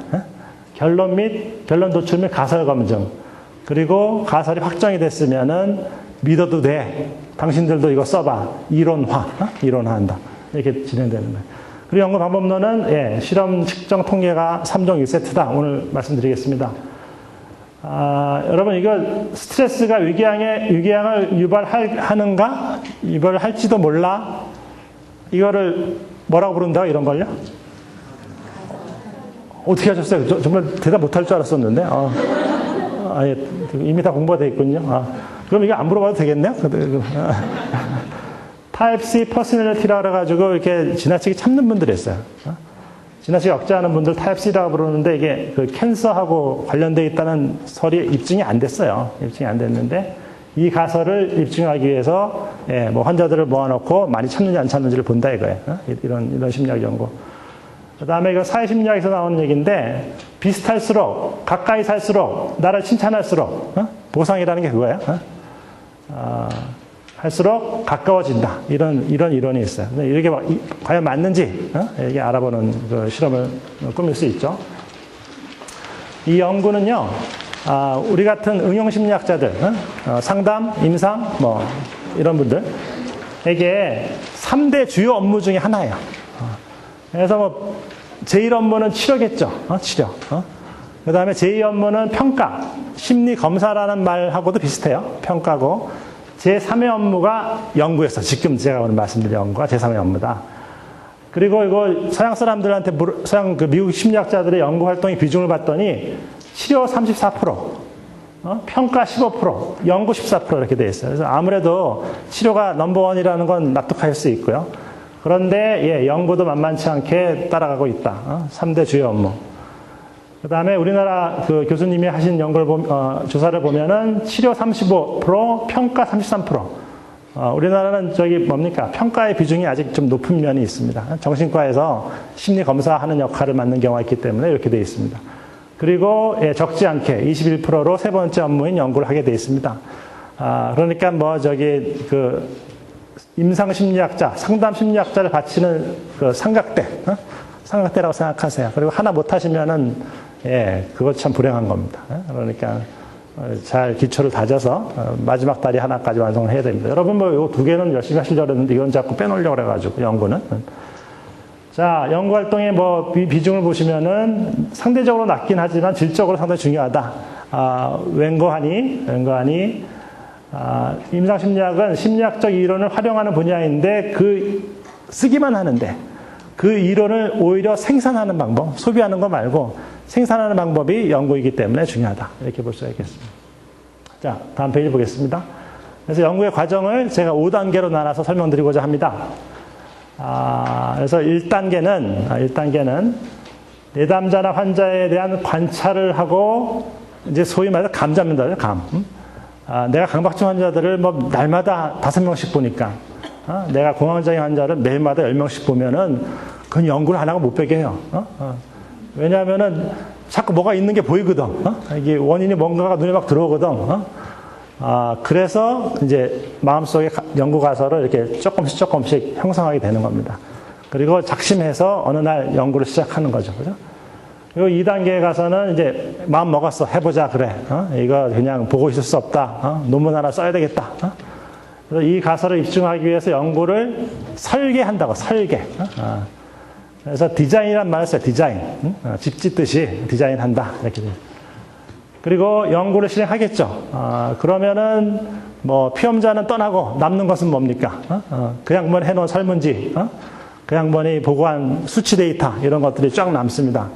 Speaker 1: 결론 및 결론 도출 및 가설 검증. 그리고 가설이 확정이 됐으면은 믿어도 돼. 당신들도 이거 써봐. 이론화한다. 이렇게 진행되는 거예요. 그리고 연구 방법론은 실험 측정 통계가 3종 1세트다. 오늘 말씀드리겠습니다. 여러분 이거 스트레스가 위궤양을 유발하는가? 유발할지도 몰라. 이거를 뭐라고 부른다? 이런 걸요? 어떻게 하셨어요? 정말 대답 못할 줄 알았었는데. 이미 다 공부가 되어 있군요. 그럼 이거 안 물어봐도 되겠네요? 타입 C 퍼스널리티라 그래가지고 이렇게 지나치게 참는 분들이 있어요. 지나치게 억제하는 분들 타입 C라고 부르는데 이게 그 캔서하고 관련되어 있다는 설이 입증이 안 됐어요. 입증이 안 됐는데 이 가설을 입증하기 위해서 뭐 환자들을 모아놓고 많이 참는지 안 참는지를 본다 이거예요. 이런 심리학 연구. 그 다음에 이거 사회심리학에서 나오는 얘기인데 비슷할수록 가까이 살수록 나를 칭찬할수록 보상이라는 게 그거예요. 할수록 가까워진다. 이런 이론이 있어요. 이게 과연 맞는지 이게 알아보는 그 실험을 꾸밀 수 있죠. 이 연구는요, 우리 같은 응용심리학자들, 상담, 임상, 뭐 이런 분들에게 3대 주요 업무 중에 하나예요. 그래서 뭐 제1 업무는 치료겠죠. 치료. 그 다음에 제2 업무는 평가, 심리 검사라는 말하고도 비슷해요. 평가고. 제3의 업무가 연구였어. 지금 제가 오늘 말씀드린 연구가 제3의 업무다. 그리고 이거 서양 사람들한테, 서양 그 미국 심리학자들의 연구 활동의 비중을 봤더니 치료 34%, 평가 15%, 연구 14% 이렇게 돼 있어요. 그래서 아무래도 치료가 넘버원이라는 건 납득할 수 있고요. 그런데 연구도 만만치 않게 따라가고 있다. 3대 주요 업무. 그 다음에 우리나라 그 교수님이 하신 연구를 조사를 보면은 치료 35%, 평가 33%. 우리나라는 뭡니까? 평가의 비중이 아직 좀 높은 면이 있습니다. 정신과에서 심리 검사하는 역할을 맡는 경우가 있기 때문에 이렇게 되어 있습니다. 그리고 적지 않게 21%로 세 번째 업무인 연구를 하게 되어 있습니다. 그러니까 임상심리학자, 상담심리학자를 바치는 그 삼각대라고 생각하세요. 그리고 하나 못하시면은 그거 참 불행한 겁니다. 그러니까 잘 기초를 다져서 마지막 다리 하나까지 완성을 해야 됩니다. 여러분 뭐 이 두 개는 열심히 하시려고 했는데 이건 자꾸 빼놓으려고 그래가지고 연구는. 자, 연구 활동의 뭐 비중을 보시면은 상대적으로 낮긴 하지만 질적으로 상당히 중요하다. 웬거하니 임상심리학은 심리학적 이론을 활용하는 분야인데 쓰기만 하는데 그 이론을 오히려 생산하는 방법, 소비하는 거 말고 생산하는 방법이 연구이기 때문에 중요하다. 이렇게 볼 수가 있겠습니다. 자, 다음 페이지 보겠습니다. 그래서 연구의 과정을 제가 5단계로 나눠서 설명드리고자 합니다. 그래서 1단계는 내담자나 환자에 대한 관찰을 하고 이제 소위 말해서 감 잡는다죠, 감. 내가 강박증 환자들을 뭐 날마다 5명씩 보니까 내가 공황장애 환자를 매일마다 10명씩 보면은 그건 연구를 안 하고 못 빼게 해요. 왜냐하면은 자꾸 뭐가 있는 게 보이거든. 이게 원인이 뭔가가 눈에 막 들어오거든. 그래서 이제 마음속에 연구 가설을 이렇게 조금씩 형성하게 되는 겁니다. 그리고 작심해서 어느 날 연구를 시작하는 거죠. 그죠? 그리고 2단계에 가서는 이제 마음 먹었어. 해보자. 그래. 이거 그냥 보고 있을 수 없다. 논문 하나 써야 되겠다. 그래서 이 가설을 입증하기 위해서 연구를 설계한다고. 설계. 그래서 디자인이란 말을 써요. 디자인. 집 짓듯이 디자인한다. 이렇게. 그리고 연구를 실행하겠죠. 그러면은 뭐 피험자는 떠나고 남는 것은 뭡니까? 그 양반이 해놓은 설문지, 그 양반이 보고한 수치 데이터 이런 것들이 쫙 남습니다.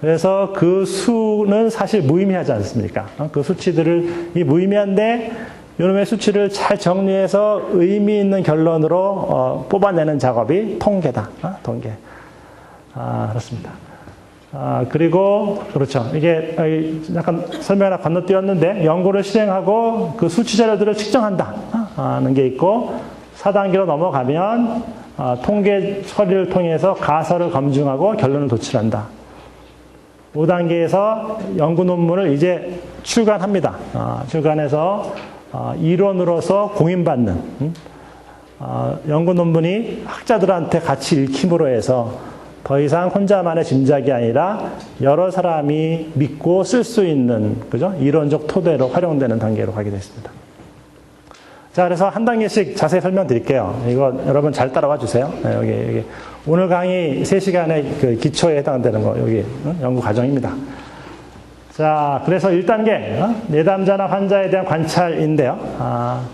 Speaker 1: 그래서 그 수는 사실 무의미하지 않습니까? 그 수치들을 무의미한데 이놈의 수치를 잘 정리해서 의미 있는 결론으로 뽑아내는 작업이 통계다. 통계. 그렇습니다. 그리고, 그렇죠. 이게 약간 설명 하나 건너뛰었는데, 연구를 실행하고 그 수치 자료들을 측정한다. 하는 게 있고, 4단계로 넘어가면, 통계 처리를 통해서 가설을 검증하고 결론을 도출한다. 5단계에서 연구 논문을 이제 출간합니다. 출간해서, 이론으로서 공인받는, 연구 논문이 학자들한테 같이 읽힘으로 해서 더 이상 혼자만의 짐작이 아니라 여러 사람이 믿고 쓸 수 있는, 그죠? 이론적 토대로 활용되는 단계로 가게 됐습니다. 자, 그래서 한 단계씩 자세히 설명드릴게요. 이거 여러분 잘 따라와 주세요. 네, 여기. 오늘 강의 3시간의 그 기초에 해당되는 거, 여기, 연구 과정입니다. 자, 그래서 1단계, 내담자나 환자에 대한 관찰인데요.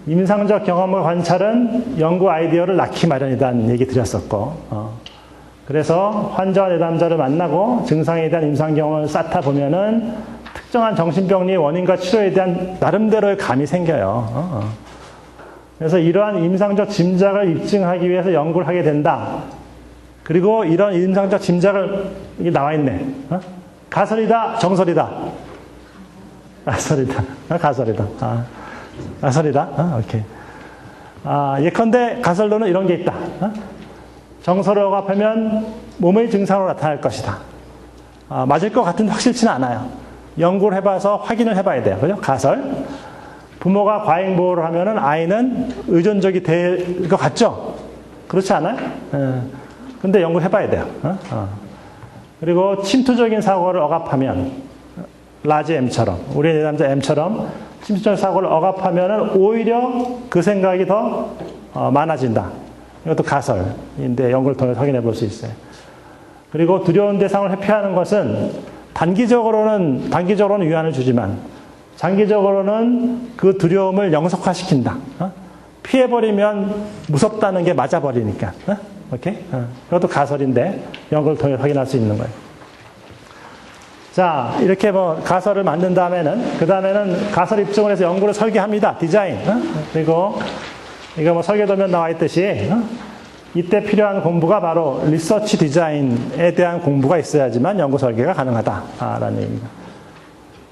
Speaker 1: 임상적 경험과 관찰은 연구 아이디어를 낳기 마련이라는 얘기 드렸었고, 그래서 환자와 내담자를 만나고 증상에 대한 임상 경험을 쌓다 보면은 특정한 정신병리의 원인과 치료에 대한 나름대로의 감이 생겨요. 그래서 이러한 임상적 짐작을 입증하기 위해서 연구를 하게 된다. 그리고 이런 임상적 짐작을, 이게 나와 있네. 가설이다, 정설이다. 가설이다. 가설이다. 가설이다. 오케이. 예컨대 가설로는 이런 게 있다. 정설을 억압하면 몸의 증상으로 나타날 것이다. 맞을 것 같은데 확실치는 않아요. 연구를 해봐서 확인을 해봐야 돼요. 그죠? 가설. 부모가 과잉보호를 하면은 아이는 의존적이 될 것 같죠? 그렇지 않아요? 근데 연구를 해봐야 돼요. 그리고 침투적인 사고를 억압하면, 라지 M처럼, 우리 내담자 M처럼 침투적 사고를 억압하면은 오히려 그 생각이 더 많아진다. 이것도 가설인데 연구를 통해 확인해 볼 수 있어요. 그리고 두려운 대상을 회피하는 것은 단기적으로는 위안을 주지만 장기적으로는 그 두려움을 영속화시킨다. 피해버리면 무섭다는 게 맞아버리니까. 오케이? 이것도 가설인데 연구를 통해 확인할 수 있는 거예요. 자, 이렇게 가설을 만든 다음에는, 그 다음에는 가설 입증을 해서 연구를 설계합니다. 디자인. 그리고 이거 설계도면 나와 있듯이, 이때 필요한 공부가 바로 리서치 디자인에 대한 공부가 있어야지만 연구 설계가 가능하다라는 얘기입니다.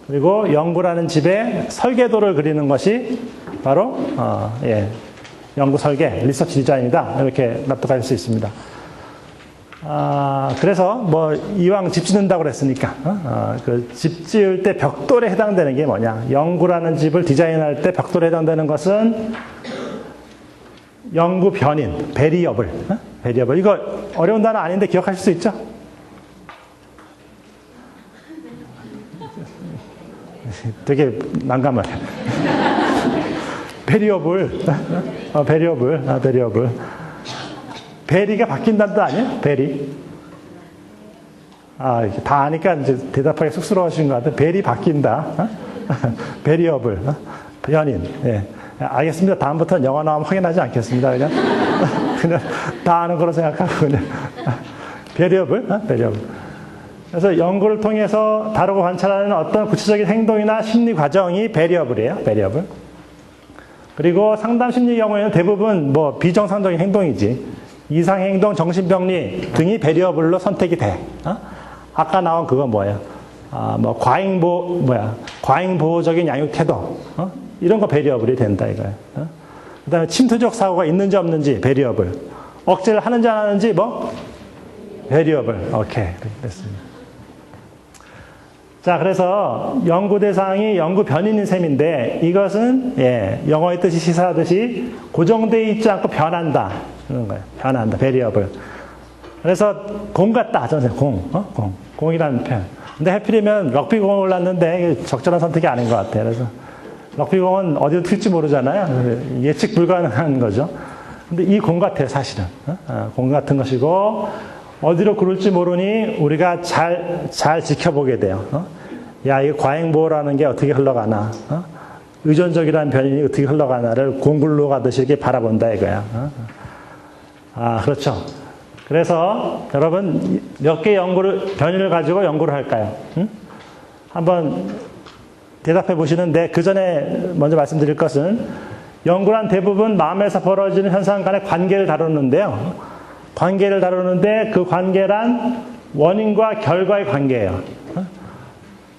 Speaker 1: 그리고 연구라는 집에 설계도를 그리는 것이 바로 연구 설계, 리서치 디자인이다. 이렇게 납득할 수 있습니다. 그래서 이왕 집 짓는다고 그랬으니까 그 집 지을 때 벽돌에 해당되는 게 뭐냐? 연구라는 집을 디자인할 때 벽돌에 해당되는 것은 연구 변인, 베리어블. 베리어블. 이거 어려운 단어 아닌데 기억하실 수 있죠? 되게 난감해. 베리어블. 베리어블. 베리가 바뀐다는 뜻 아니에요? 베리. 이렇게 다 아니까 이제 대답하기 쑥스러우신 것 같아요. 베리 바뀐다. 베리어블. 변인. 예. 알겠습니다. 다음부터는 영어 나오면 확인하지 않겠습니다. 그냥 다 아는 거로 생각하고 그냥. 베리어블. 베리어블. 그래서 연구를 통해서 다루고 관찰하는 어떤 구체적인 행동이나 심리 과정이 베리어블이에요. 베리어블. 그리고 상담 심리 경우에는 대부분 비정상적인 행동이지. 이상행동, 정신병리 등이 베리어블로 선택이 돼. 아까 나온 그거 뭐예요? 과잉보호적인 양육태도. 이런 거 베리어블이 된다, 이거예요. 그 다음에 침투적 사고가 있는지 없는지, 베리어블. 억제를 하는지 안 하는지, 베리어블. 오케이. 됐습니다. 자, 그래서 연구 대상이 연구 변인인 셈인데, 이것은, 영어의 뜻이 시사하듯이 고정되어 있지 않고 변한다. 그런 거예요. 변한다. 베리어블. 그래서 공 같다. 저는 공. 공이라는 표현. 근데 하필이면 럭비공을 올랐는데 적절한 선택이 아닌 것 같아요. 그래서 럭비공은 어디로 튈지 모르잖아요. 예측 불가능한 거죠. 근데 이 공 같아요, 사실은. 공 같은 것이고, 어디로 구를지 모르니 우리가 잘 지켜보게 돼요. 이거 과잉보호라는 게 어떻게 흘러가나. 의존적이라는 변인이 어떻게 흘러가나를 공굴로 가듯이 이렇게 바라본다, 이거야. 그렇죠. 그래서 여러분 몇 개의 변인을 가지고 연구를 할까요? 한번 대답해 보시는데 그 전에 먼저 말씀드릴 것은 연구란 대부분 마음에서 벌어지는 현상 간의 관계를 다루는데요. 관계를 다루는데 그 관계란 원인과 결과의 관계예요.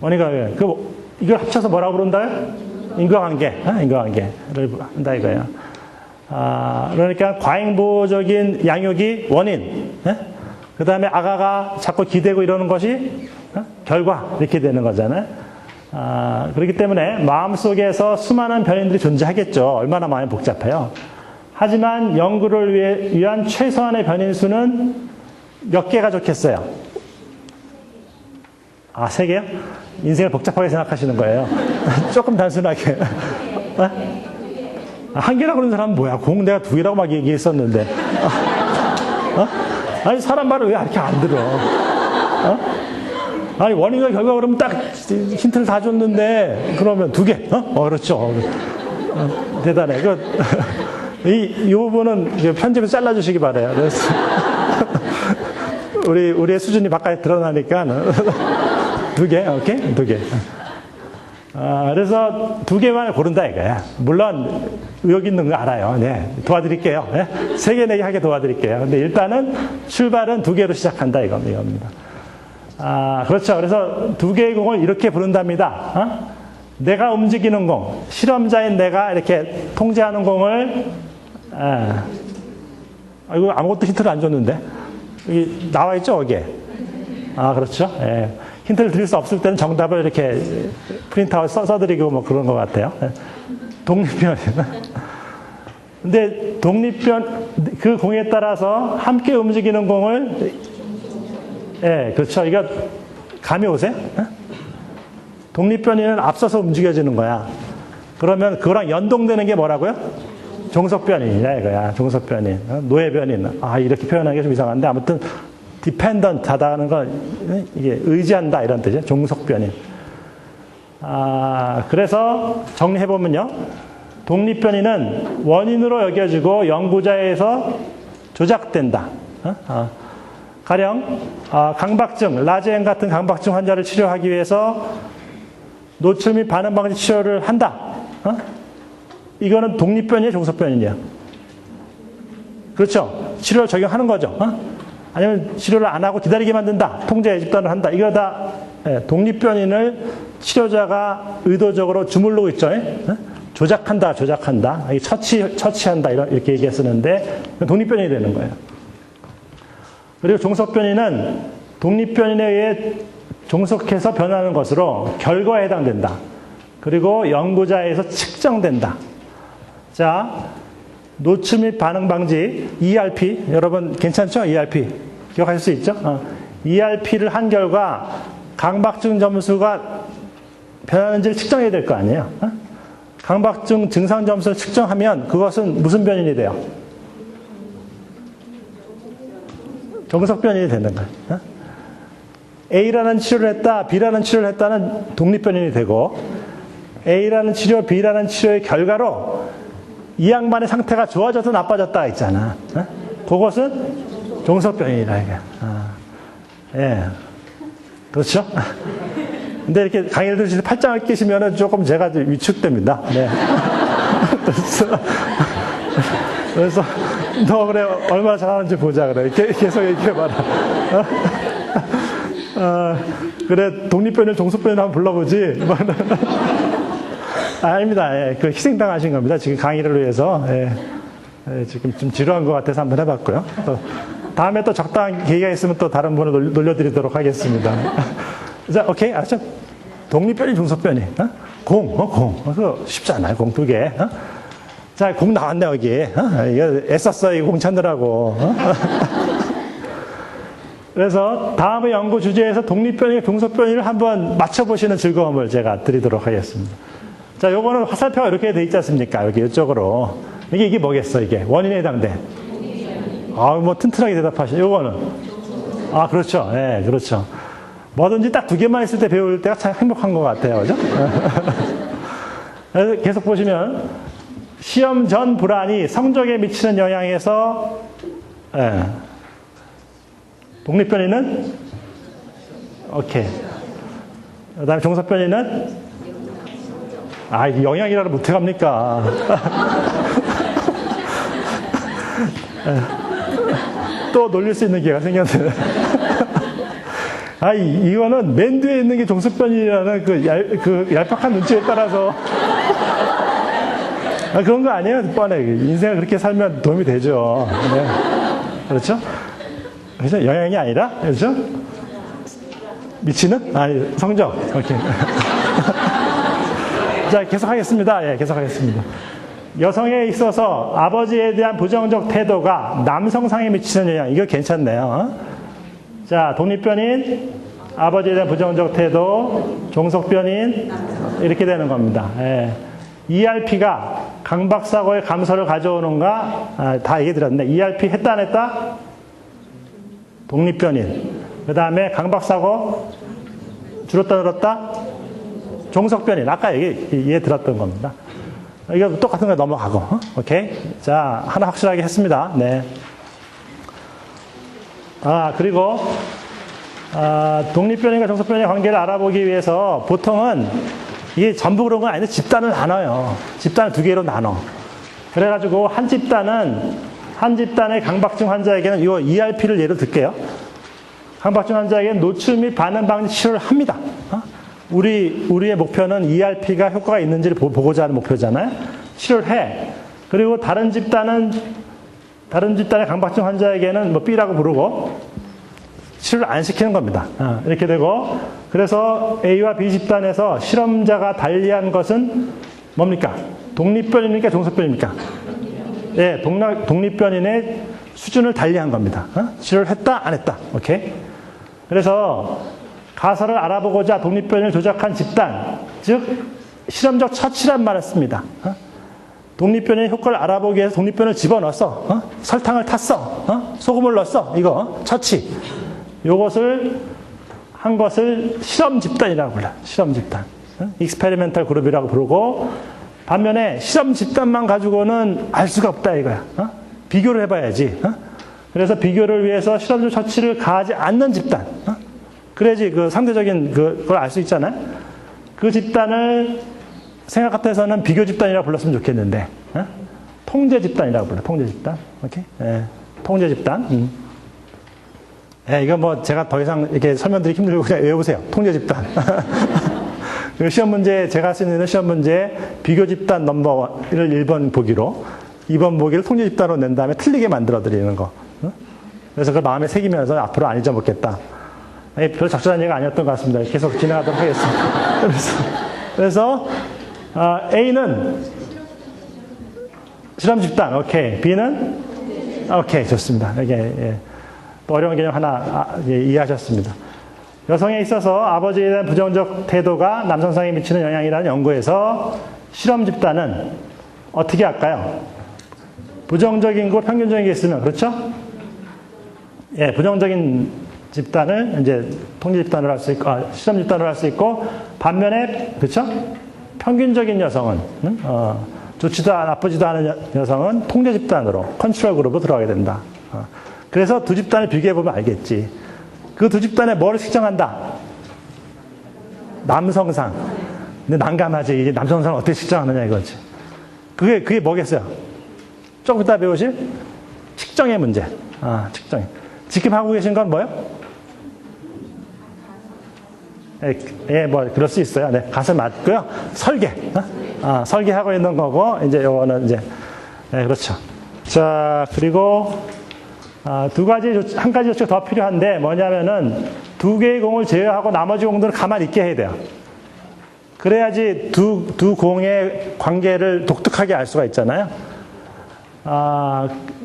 Speaker 1: 원인과 결과. 이걸 합쳐서 뭐라고 부른다요? 인과관계. 인과관계를 한다 이거예요. 그러니까 과잉보호적인 양육이 원인. 그 다음에 아가가 자꾸 기대고 이러는 것이 결과. 이렇게 되는 거잖아요. 그렇기 때문에 마음속에서 수많은 변인들이 존재하겠죠. 얼마나 많이 복잡해요. 하지만 연구를 위한 최소한의 변인 수는 몇 개가 좋겠어요? 3개요? 인생을 복잡하게 생각하시는 거예요. 조금 단순하게. 한 개라고 그러는 사람은 뭐야? 내가 2개라고 막 얘기했었는데. 아니, 사람 말을 왜 이렇게 안 들어? 아니, 원인과 결과 그러면 딱 힌트를 다 줬는데, 그러면 2개. 그렇죠. 대단해. 이 부분은 편집에서 잘라주시기 바라요. 그래서 우리의 수준이 바깥에 드러나니까 2개, 오케이? 2개. 그래서 2개만 고른다 이거야. 물론 의욕 있는 거 알아요. 네, 도와드릴게요. 네? 3개, 4개 하게 도와드릴게요. 근데 일단은 출발은 2개로 시작한다 이겁니다. 그렇죠. 그래서 2개의 공을 이렇게 부른답니다. 내가 움직이는 공, 실험자인 내가 이렇게 통제하는 공을, 이거 아무것도 힌트를 안 줬는데. 여기 나와 있죠, 여기에? 그렇죠. 예. 힌트를 드릴 수 없을 때는 정답을 이렇게 프린트아웃 써드리고 뭐 그런 것 같아요. 독립변. 근데 독립변, 그 공에 따라서 함께 움직이는 공을, 그렇죠. 이거 감이 오세요? 독립변이는 앞서서 움직여지는 거야. 그러면 그거랑 연동되는 게 뭐라고요? 종속변인이냐 이거야. 종속변인. 노예변인. 이렇게 표현하는 게 좀 이상한데 아무튼 dependent 하다는 건 이게 의지한다 이런 뜻이에요. 종속변인. 그래서 정리해보면요. 독립변인은 원인으로 여겨지고 연구자에서 조작된다. 가령 강박증, 라제행 같은 강박증 환자를 치료하기 위해서 노출 및 반응 방지 치료를 한다. 이거는 독립변이에요, 종속변이에요? 그렇죠. 치료를 적용하는 거죠. 아니면 치료를 안 하고 기다리게 만든다. 통제 집단을 한다. 이거 다 독립변인을 치료자가 의도적으로 주물르고 있죠. 조작한다. 처치한다. 이렇게 얘기 쓰는데 독립변인이 되는 거예요. 그리고 종속변인은 독립변인에 의해 종속해서 변하는 것으로 결과에 해당된다. 그리고 연구자에서 측정된다. 자, 노출 및 반응 방지, ERP. 여러분, 괜찮죠? ERP. 기억하실 수 있죠? ERP를 한 결과 강박증 점수가 변하는지를 측정해야 될 거 아니에요? 강박증 증상 점수를 측정하면 그것은 무슨 변인이 돼요? 종속변인이 되는 거예요. A라는 치료를 했다, B라는 치료를 했다는 독립변인이 되고, A라는 치료, B라는 치료의 결과로 이 양반의 상태가 좋아져서 나빠졌다 있잖아. 그것은 종속변인이다 이게. 그렇죠? 근데 이렇게 강의를 들으시면서 팔짱을 끼시면은 조금 제가 위축됩니다. 네. 그래서 너 그래 얼마나 잘하는지 보자 그래. 계속 얘기해봐라. 그래 독립변인 종속변인 한번 불러보지. 아닙니다. 그 희생당하신 겁니다. 지금 강의를 위해서. 지금 좀 지루한 것 같아서 한번 해봤고요. 다음에 또 적당한 계기가 있으면 또 다른 분을 놀려드리도록 하겠습니다. 자, 오케이. 알았죠? 독립변인, 종속변인. 공. 그거 쉽지 않아요. 공 2개. 자, 공 나왔네, 여기. 이거 애썼어, 이 공 찾느라고. 그래서 다음의 연구 주제에서 독립변인, 종속변인을 한번 맞춰보시는 즐거움을 제가 드리도록 하겠습니다. 자, 요거는 화살표가 이렇게 돼 있지 않습니까? 여기 이쪽으로. 이게 뭐겠어, 이게? 원인에 해당돼. 뭐 튼튼하게 대답하시네. 요거는. 그렇죠. 네, 그렇죠. 뭐든지 딱 2개만 있을 때 배울 때가 참 행복한 것 같아요. 그죠? 그래서 계속 보시면, 시험 전 불안이 성적에 미치는 영향에서, 독립변인은? 오케이. 그 다음에 종속변인은? 이게 영향이라도 못해갑니까? 또 놀릴 수 있는 기회가 생겼네. 이거는 맨 뒤에 있는 게 종속변이라는 그 얄팍한 눈치에 따라서. 그런 거 아니에요? 뻔해. 인생을 그렇게 살면 도움이 되죠. 네. 그렇죠? 그래서 영향이 아니라, 그렇죠? 미치는? 아니, 성적. 오케이. 자, 계속하겠습니다. 예, 계속하겠습니다. 여성에 있어서 아버지에 대한 부정적 태도가 남성상에 미치는 영향. 이거 괜찮네요. 자, 독립변인, 아버지에 대한 부정적 태도, 종속변인, 이렇게 되는 겁니다. 예. ERP가 강박사고의 감소를 가져오는가? 다 얘기 드렸네. ERP 했다 안 했다? 독립변인. 그 다음에 강박사고 줄었다 늘었다? 종속변인. 아까 얘기 들었던 겁니다. 이거 똑같은 거 넘어가고. 오케이? 자, 하나 확실하게 했습니다. 네. 그리고 독립변인과 종속변인의 관계를 알아보기 위해서 보통은 이게 전부 그런 건 아닌데 집단을 나눠요. 집단을 두 개로 나눠. 그래가지고 한 집단의 강박증 환자에게는 이 ERP를 예로 들게요. 강박증 환자에게는 노출 및 반응 방지 치료를 합니다. 우리의 목표는 ERP가 효과가 있는지를 보고자 하는 목표잖아요. 치료를 해. 그리고 다른 집단의 강박증 환자에게는 뭐 B라고 부르고 치료를 안 시키는 겁니다. 이렇게 되고, 그래서 A와 B 집단에서 실험자가 달리한 것은 뭡니까? 독립변인입니까? 종속변인입니까? 예, 독립변인의 수준을 달리한 겁니다. 치료를 했다? 안 했다? 오케이? 그래서 가설을 알아보고자 독립변인을 조작한 집단, 즉 실험적 처치란 말을 씁니다. 독립변인의 효과를 알아보기 위해서 독립변인을 집어넣었어. 설탕을 탔어. 소금을 넣었어. 이거 처치. 요것을 한 것을 실험 집단이라고 불러요. 실험 집단. 익스페리멘탈 그룹이라고 부르고, 반면에 실험 집단만 가지고는 알 수가 없다 이거야. 비교를 해봐야지. 그래서 비교를 위해서 실험적 처치를 가하지 않는 집단. 그래야지 그 상대적인 그걸 알 수 있잖아요. 그 집단을 생각 같아서는 비교 집단이라고 불렀으면 좋겠는데, 통제 집단이라고 불러. 통제 집단. 오케이? 예, 통제 집단. 예, 이거 뭐 제가 더 이상 이렇게 설명드리기 힘들고 그냥 외우세요. 통제 집단. 시험 문제, 제가 할 수 있는 시험 문제, 비교 집단 넘버를 1번 보기로, 2번 보기를 통제 집단으로 낸 다음에 틀리게 만들어 드리는 거. 그래서 그걸 마음에 새기면서 앞으로 안 잊어먹겠다. 별 적절한 얘기가 아니었던 것 같습니다. 계속 진행하도록 하겠습니다. 그래서 A는 실험 집단, 오케이. B는 오케이, 좋습니다. 이게 예. 또 어려운 개념 하나 이해하셨습니다. 여성에 있어서 아버지에 대한 부정적 태도가 남성상에 미치는 영향이라는 연구에서 실험 집단은 어떻게 할까요? 부정적인 거, 평균적인 게 있으면, 그렇죠? 예, 부정적인 집단을 이제 통제 집단으로 할 수 있고, 실험 집단으로 할 수 있고, 반면에, 그렇죠? 평균적인 여성은, 좋지도 나쁘지도 않은 여성은 통제 집단으로, 컨트롤 그룹으로 들어가게 된다. 그래서 두 집단을 비교해보면 알겠지. 그 두 집단에 뭐를 측정한다? 남성상. 근데 난감하지. 이제 남성상을 어떻게 측정하느냐 이거지. 그게 뭐겠어요? 조금 이따 배우실? 측정의 문제. 측정. 지금 하고 계신 건 뭐예요? 예, 뭐, 그럴 수 있어요. 네, 가서 맞고요. 설계. 설계하고 있는 거고, 이제 요거는 이제, 네, 그렇죠. 자, 그리고, 한 가지 조치가 더 필요한데, 뭐냐면은, 두 개의 공을 제외하고 나머지 공들은 가만히 있게 해야 돼요. 그래야지 두 공의 관계를 독특하게 알 수가 있잖아요.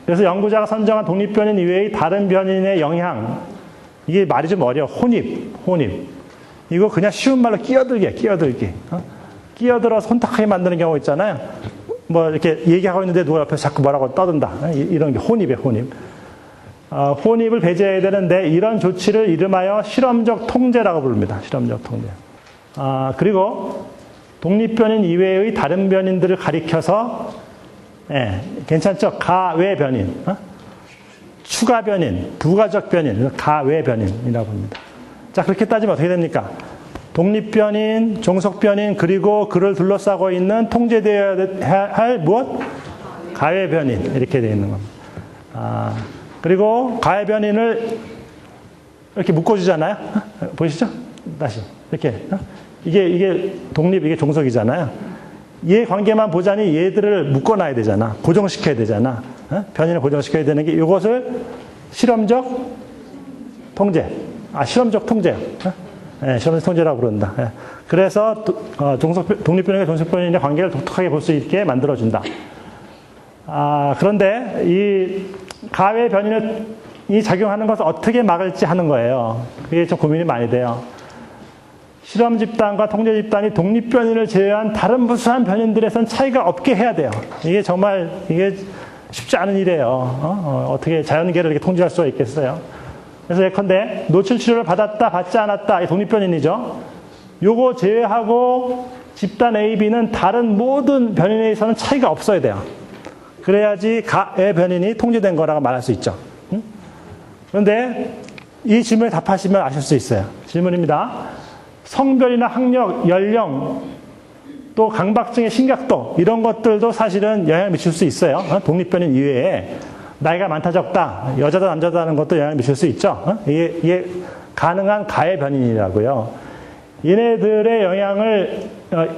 Speaker 1: 그래서 연구자가 선정한 독립변인 이외의 다른 변인의 영향, 이게 말이 좀 어려워. 혼입. 이거 그냥 쉬운 말로 끼어들기. 끼어들어서 혼탁하게 만드는 경우 있잖아요. 뭐 이렇게 얘기하고 있는데 누가 옆에서 자꾸 뭐라고 떠든다. 이런 게 혼입이에요, 혼입. 혼입을 배제해야 되는데 이런 조치를 이름하여 실험적 통제라고 부릅니다. 실험적 통제. 그리고 독립변인 이외의 다른 변인들을 가리켜서 예, 괜찮죠? 가외 변인, 추가 변인, 부가적 변인, 가외 변인이라고 합니다. 자, 그렇게 따지면 어떻게 됩니까? 독립변인, 종속변인, 그리고 그를 둘러싸고 있는 통제되어야 할 무엇? 가외 변인, 이렇게 되어 있는 겁니다. 그리고 가외 변인을 이렇게 묶어주잖아요. 보이시죠? 다시 이렇게 이게 독립, 이게 종속이잖아요. 얘 관계만 보자니 얘들을 묶어놔야 되잖아. 고정시켜야 되잖아. 변이를 고정시켜야 되는 게 이것을 실험적 통제. 실험적 통제. 네, 실험적 통제라고 부른다. 네. 그래서 독립변이와 종속변이의 관계를 독특하게 볼 수 있게 만들어준다. 그런데 이 가외 변이이 작용하는 것을 어떻게 막을지 하는 거예요. 그게 좀 고민이 많이 돼요. 실험 집단과 통제 집단이 독립 변이를 제외한 다른 무수한 변인들에선 차이가 없게 해야 돼요. 이게 정말 쉽지 않은 일이에요. 어떻게 자연계를 이렇게 통제할 수가 있겠어요? 그래서 예컨대 노출 치료를 받았다, 받지 않았다, 이 독립 변인이죠. 요거 제외하고 집단 A, B는 다른 모든 변인에 있어서는 차이가 없어야 돼요. 그래야지 가의 변인이 통제된 거라고 말할 수 있죠. 그런데 이 질문에 답하시면 아실 수 있어요. 질문입니다. 성별이나 학력, 연령, 또 강박증의 심각도 이런 것들도 사실은 영향을 미칠 수 있어요. 독립변인 이외에 나이가 많다 적다, 여자다 남자다 하는 것도 영향을 미칠 수 있죠. 이게 가능한 가해 변인이라고요. 얘네들의 영향을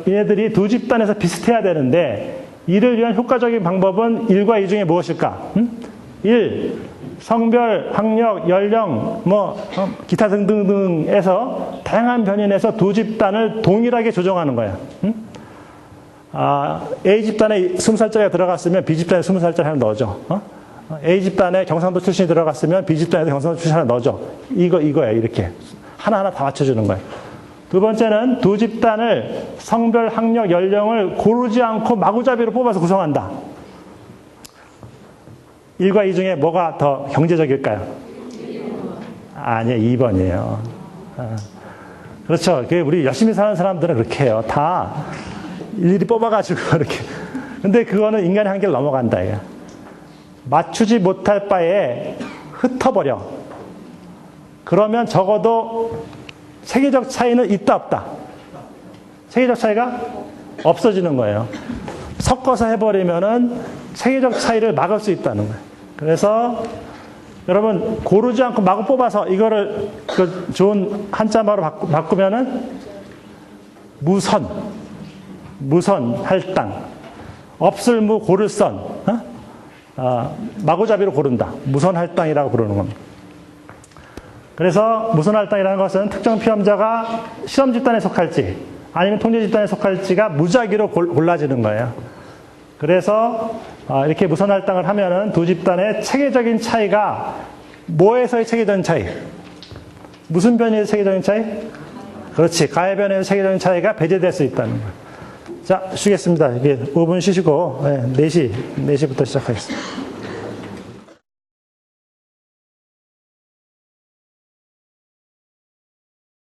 Speaker 1: 얘네들이 두 집단에서 비슷해야 되는데 이를 위한 효과적인 방법은 1과 2 중에 무엇일까? 1. 성별, 학력, 연령, 기타 등등등에서 다양한 변인에서 두 집단을 동일하게 조정하는 거야. A 집단에 20살짜리가 들어갔으면 B 집단에 20살짜리 하나 넣어줘. A 집단에 경상도 출신이 들어갔으면 B 집단에도 경상도 출신 하나 넣어줘. 이거야, 이렇게. 하나하나 다 맞춰주는 거야. 두 번째는 두 집단을 성별, 학력, 연령을 고르지 않고 마구잡이로 뽑아서 구성한다. 1과 2 중에 뭐가 더 경제적일까요? 아니요, 2번이에요. 그렇죠. 우리 열심히 사는 사람들은 그렇게 해요. 다 일일이 뽑아가지고 이렇게. 근데 그거는 인간의 한계를 넘어간다. 이거. 맞추지 못할 바에 흩어버려. 그러면 적어도 체계적 차이는 있다 없다. 체계적 차이가 없어지는 거예요. 섞어서 해버리면은 체계적 차이를 막을 수 있다는 거예요. 그래서 여러분 고르지 않고 마구 뽑아서 이거를 좋은 한자마로 바꾸면은 무선 할당, 없을무 고를선, 마구잡이로 고른다. 무선 할당이라고 부르는 겁니다. 그래서 무선 할당이라는 것은 특정 피험자가 실험 집단에 속할지 아니면 통제 집단에 속할지가 무작위로 골라지는 거예요. 그래서 이렇게 무선 할당을 하면은 두 집단의 체계적인 차이가 뭐에서의 체계적인 차이? 무슨 변이의 체계적인 차이? 그렇지. 가해 변이의 체계적인 차이가 배제될 수 있다는 거예요. 자, 쉬겠습니다. 이게 5분 쉬시고 4시부터 시작하겠습니다.